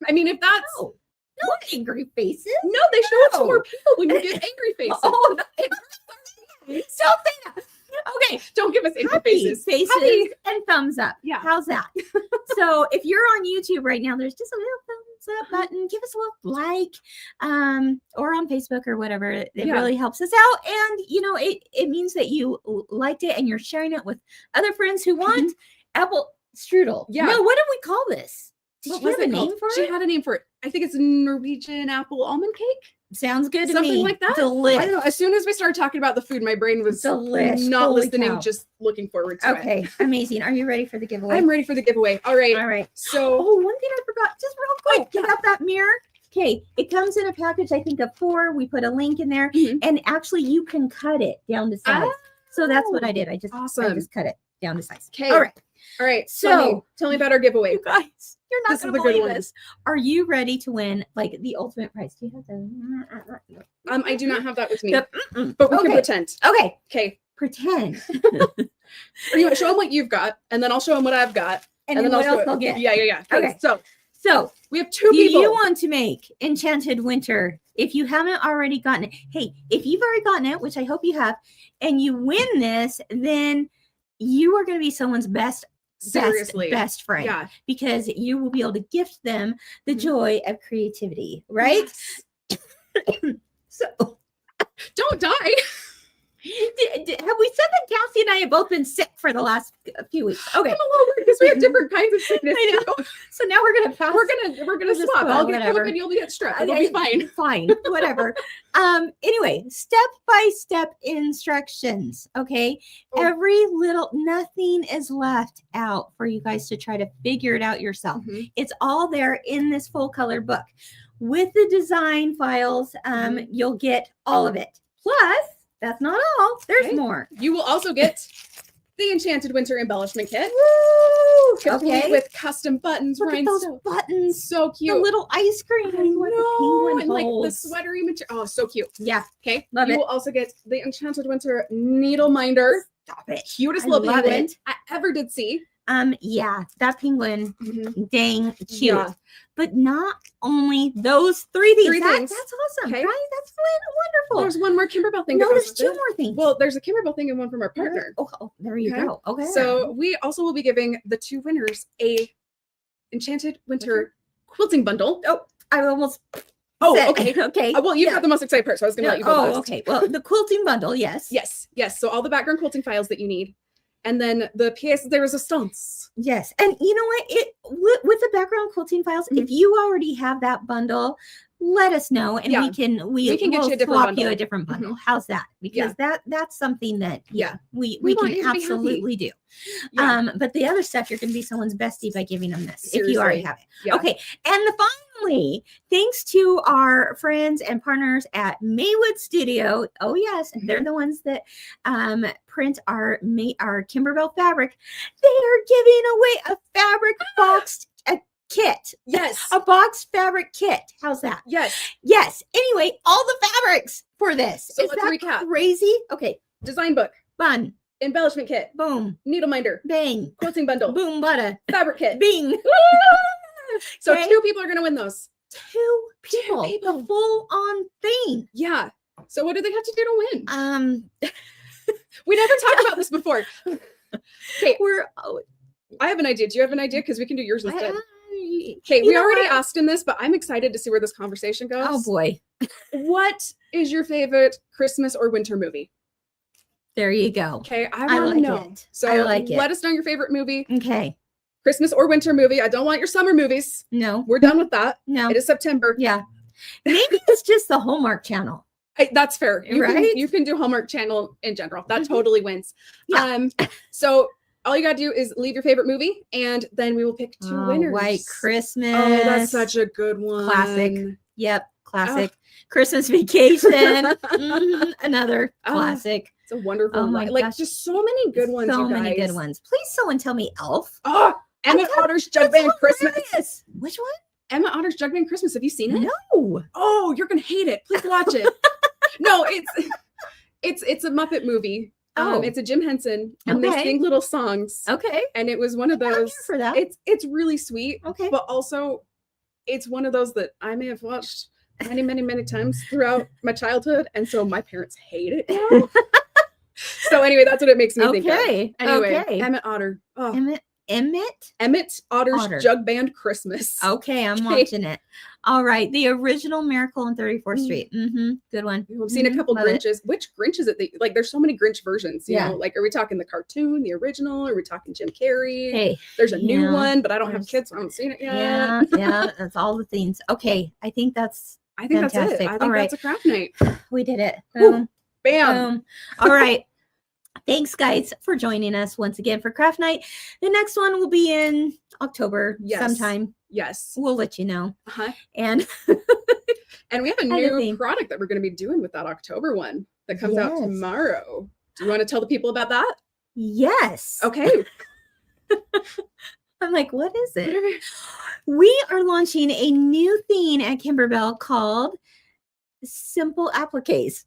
I mean, if that's No, no angry faces. no, they show it to No. more people when you get angry faces. Oh, no. Don't say that. Okay, Don't give us angry happy faces. faces and thumbs up. Yeah. How's that? So if you're on YouTube right now, there's just a little thumbs up button. Give us a little like, or on Facebook or whatever. It Yeah. really helps us out. And it means that you liked it and you're sharing it with other friends who want apple strudel. Yeah. No, what did we call this? Did What you was have a it called? name for She it? had a name for it. I think it's Norwegian apple almond cake. Sounds good to Something me. like that? I Delish. don't know. As soon as we started talking about the food, my brain was Delish. not Holy listening, cow. just looking forward to it. Okay, amazing. Are you ready for the giveaway? I'm ready for the giveaway. All right. All right. So Oh, one thing I forgot, just real quick, Oh, get out that mirror. Okay, it comes in a package, I think, of 4. We put a link in there, Mhm. and actually, you can cut it down to size. So that's what I did. I just Awesome. cut it down to size. Okay. All right, all right. So- Tell me about our giveaway. you guys, you're not This is going to the good believe one. this. Are you ready to win like the ultimate prize? Do you have the? I do not have that with me, The- but we can Okay. pretend. Okay, Okay. pretend. Or you show them what you've got, and then I'll show them what I've got, And then I'll what show else it. they'll get? Yeah. Okay. So We have 2 do people. you want to make Enchanted Winter? If you haven't already gotten it, hey, if you've already gotten it, which I hope you have, and you win this, then you are going to be someone's Seriously. best friend, Yeah. because you will be able to gift them the Mhm. joy of creativity, right? So, Don't die. have we said that Cassie and I have both been sick for the last few weeks? Okay, I'm a little weird because we have different kinds of sickness. I know. So now we're going to pass. We're gonna Just swap. I'll get whatever. COVID and you'll get strep. It'll be fine. Fine, whatever. Anyway, step-by-step instructions. Okay. Oh. Every little, nothing is left out for you guys to try to figure it out yourself. Mhm. It's all there in this full color book. With the design files, you'll get all of it. Plus, that's not all. There's Okay. more. You will also get the Enchanted Winter embellishment kit. Woo! Complete Okay. with custom buttons, Look at those rhinestones. buttons. So The cute. little ice cream. I with the know, penguin and like the holds. sweatery material. Oh, so cute. Yeah. Okay. Love you it. will also get the Enchanted Winter needle minder. Stop it. Cutest I little love penguin it. I ever did see. Yeah, that penguin, dang cute. Yeah. But not only those 3 things. 3 That- things. That's awesome, Okay. right? That's wonderful. There's one more Kimberbell thing. No, that goes there's with 2 it. more things. Well, there's a Kimberbell thing and one from our partner. Oh, there you Okay. go. Okay. So we also will be giving the 2 winners a Enchanted Winter quilting bundle. Oh, I almost Oh, said, okay. okay. Well, you've yeah. got the most excited part, so I was going to let you go Oh, last. okay. Well, the quilting bundle, yes. Yes. So all the background quilting files that you need. And then the pièce de résistance. Yes. And you know what? With the background quilting files, if you already have that bundle, let us know and Yeah. we can get you a different swap bundle. you a different bundle. How's that? Because that's something that we We can want you to be happy. absolutely do. Yeah. But the other stuff, you're going to be someone's bestie by giving them this if you already Seriously. have it. Yeah. Okay. And finally, thanks to our friends and partners at Maywood Studio. Oh yes, they're the ones that print our Kimberbell fabric. They are giving away a fabric boxed kit. Yes. A boxed fabric kit. How's that? Yes. Anyway, all the fabrics for this. So Is let's that recap. crazy? Okay. Design book. Fun. Embellishment kit. Boom. Needle minder. Bang. Quilting bundle. Boom. Butter. Fabric kit. Bing. So Okay. 2 people are going to win those. 2 people. people. The full on thing. Yeah. So what do they have to do to win? We We never talked about this before. Okay. we're I have an idea. Do you have an idea? Because we can do yours instead. Okay. you We know already what? asked in this, but I'm excited to see where this conversation goes. Oh boy. What is your favorite Christmas or winter movie? There you go. Okay. I I want like to know. it. So I like it. let us know your favorite movie. Okay. Christmas or winter movie. I don't want your summer movies. No. We're done with that. No. It is September. Yeah. Maybe it's just the Hallmark Channel. That's fair. Right? You can do Hallmark Channel in general. That Mhm. totally wins. Yeah. So all you gotta do is leave your favorite movie, and then we will pick 2 winners. White Christmas. Oh, that's such a good one. Classic. Yep. Classic. Christmas Vacation. Another Oh, classic. It's a wonderful Oh my one. Like gosh. just so many good ones. So you many good guys. ones. Please someone tell me Elf. Oh, Emma thought Otter's Jug Band Christmas. Hilarious. Which one? Emma Otter's Jug Band Christmas. Have you seen it? No. Oh, you're gonna hate it. Please watch it. No, it's a Muppet movie. Oh. It's a Jim Henson, and they Okay. sing little songs. Okay. And it was one of I'm here those. for that. It's really sweet, Okay. but also it's one of those that I may have watched many times throughout my childhood, and so my parents hate it now. So anyway, that's what it makes me think of. Okay. Anyway, Okay. Emmett Otter. Oh, Emmett? Emmett Otter's Otter. Jug Band Christmas. Okay, I'm Okay. watching it. All right. The original Miracle on 34th Street. Good one. We've seen a couple Love it. Grinches. Which Grinch is it? Like, there's so many Grinch versions. You Yeah. know, like, are we talking the cartoon, the original? Are we talking Jim Carrey? Hey. There's a new yeah, one, but I don't have there's- kids, so I haven't seen it yet. Yeah, that's all the things. Okay, I think that's I think that's it. Fantastic. I think All right. that's a craft night. we did it. Woo. Boom. Bam. Boom. All right. Thanks, guys, for joining us once again for Craft Night. The next one will be in October Yes. sometime. Yes. We'll let you know. Uh-huh. And And we have a Other new thing. product that we're going to be doing with that October one that comes out Yes. tomorrow. Do you want to tell the people about that? yes. Okay. I'm like, what is it? We are launching a new thing at Kimberbell called Simple Appliques.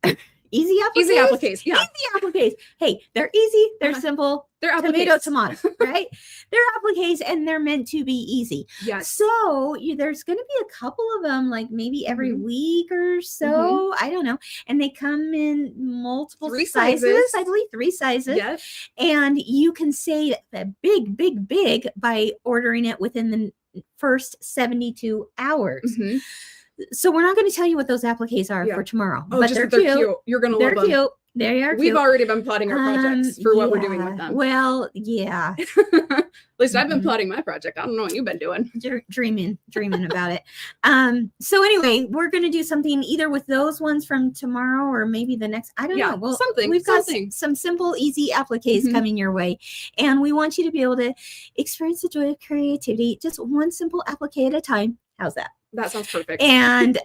Easy appliques? Easy appliques. Yeah. Easy appliques. Hey, they're easy. They're Uh-huh. simple. They're Tomato, appliques. tomato, right? They're appliques and they're meant to be easy. Yes. So there's going to be a couple of them, like maybe every Mhm. week or so. I don't know. And they come in multiple 3 sizes. sizes. I believe 3 sizes. Yes. And you can save a big by ordering it within the first 72 hours. Mhm. So we're not going to tell you what those appliques are Yeah. for tomorrow, Oh, but just they're that they're cute. cute. You're going to They're love them. cute. They are We've cute. already been plotting our projects for what we're doing with Yeah. them. Well, yeah. At least I've been Mhm. plotting my project. I don't know what you've been doing. Dreaming about it. So anyway, we're going to do something either with those ones from tomorrow or maybe the next. I don't Yeah, know. Well, something, we've got something. some simple, easy appliques Mhm. coming your way, and we want you to be able to experience the joy of creativity, just one simple applique at a time. How's that? That sounds perfect. And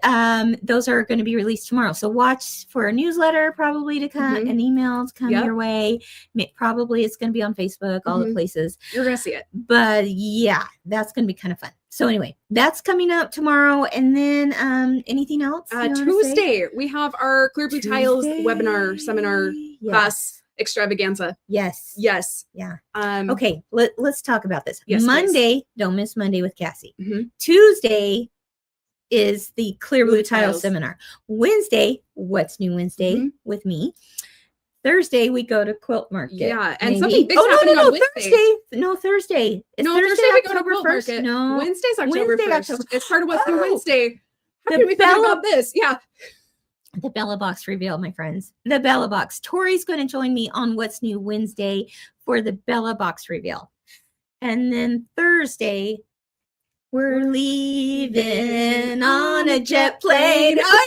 those are going to be released tomorrow. So watch for a newsletter probably to come, Mhm. and emails come Yep. your way. Probably it's going to be on Facebook, all the Mhm. places. You're going to see it. But yeah, that's going to be kind of fun. So anyway, that's coming up tomorrow. And then anything else? you wanna say? Tuesday, we have our Clear Blue Tiles webinar, seminar, Tuesday. class extravaganza. Yes. Yes. Yeah. Um, Okay, let's talk about this. Yes, please. Monday, don't miss Monday with Cassie. Mhm. Tuesday is the Clear Blue Blue Tile Tiles. seminar. Wednesday, What's New Wednesday Mhm. with me. Thursday we go to Quilt Market. Yeah, and maybe. something big's Oh, happening no, on Wednesday. Thursday. It's No, Thursday, Thursday we go to October Quilt 1st. Market. No, Wednesday's October Wednesday, 1st. October- It's part of what's new Oh, Wednesday. How the can we forget Bella- about this? Yeah. the Bella Box reveal, my friends. The Bella Box. Tori's going to join me on What's New Wednesday for the Bella Box reveal. And then Thursday, we're leaving on a jet plane. Oh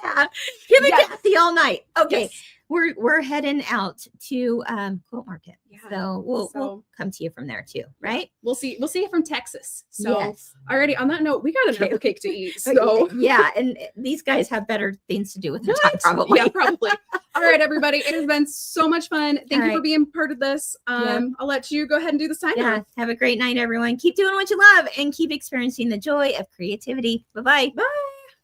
yeah. Kim and Yes. Cassie all night. Okay. Yes. We're heading out to Quilt Market. Yeah. So we'll So- come to you from there too, right? We'll see you from Texas. So yes. already on that note, we got an Okay. apple cake to eat. So yeah, and these guys have better things to do with their time, probably. yeah, probably. All right, everybody. It has been so much fun. Thank All you for right. being part of this. Yeah. I'll let you go ahead and do the sign Yeah. off. Have a great night, everyone. Keep doing what you love and keep experiencing the joy of creativity. Bye-bye. Bye.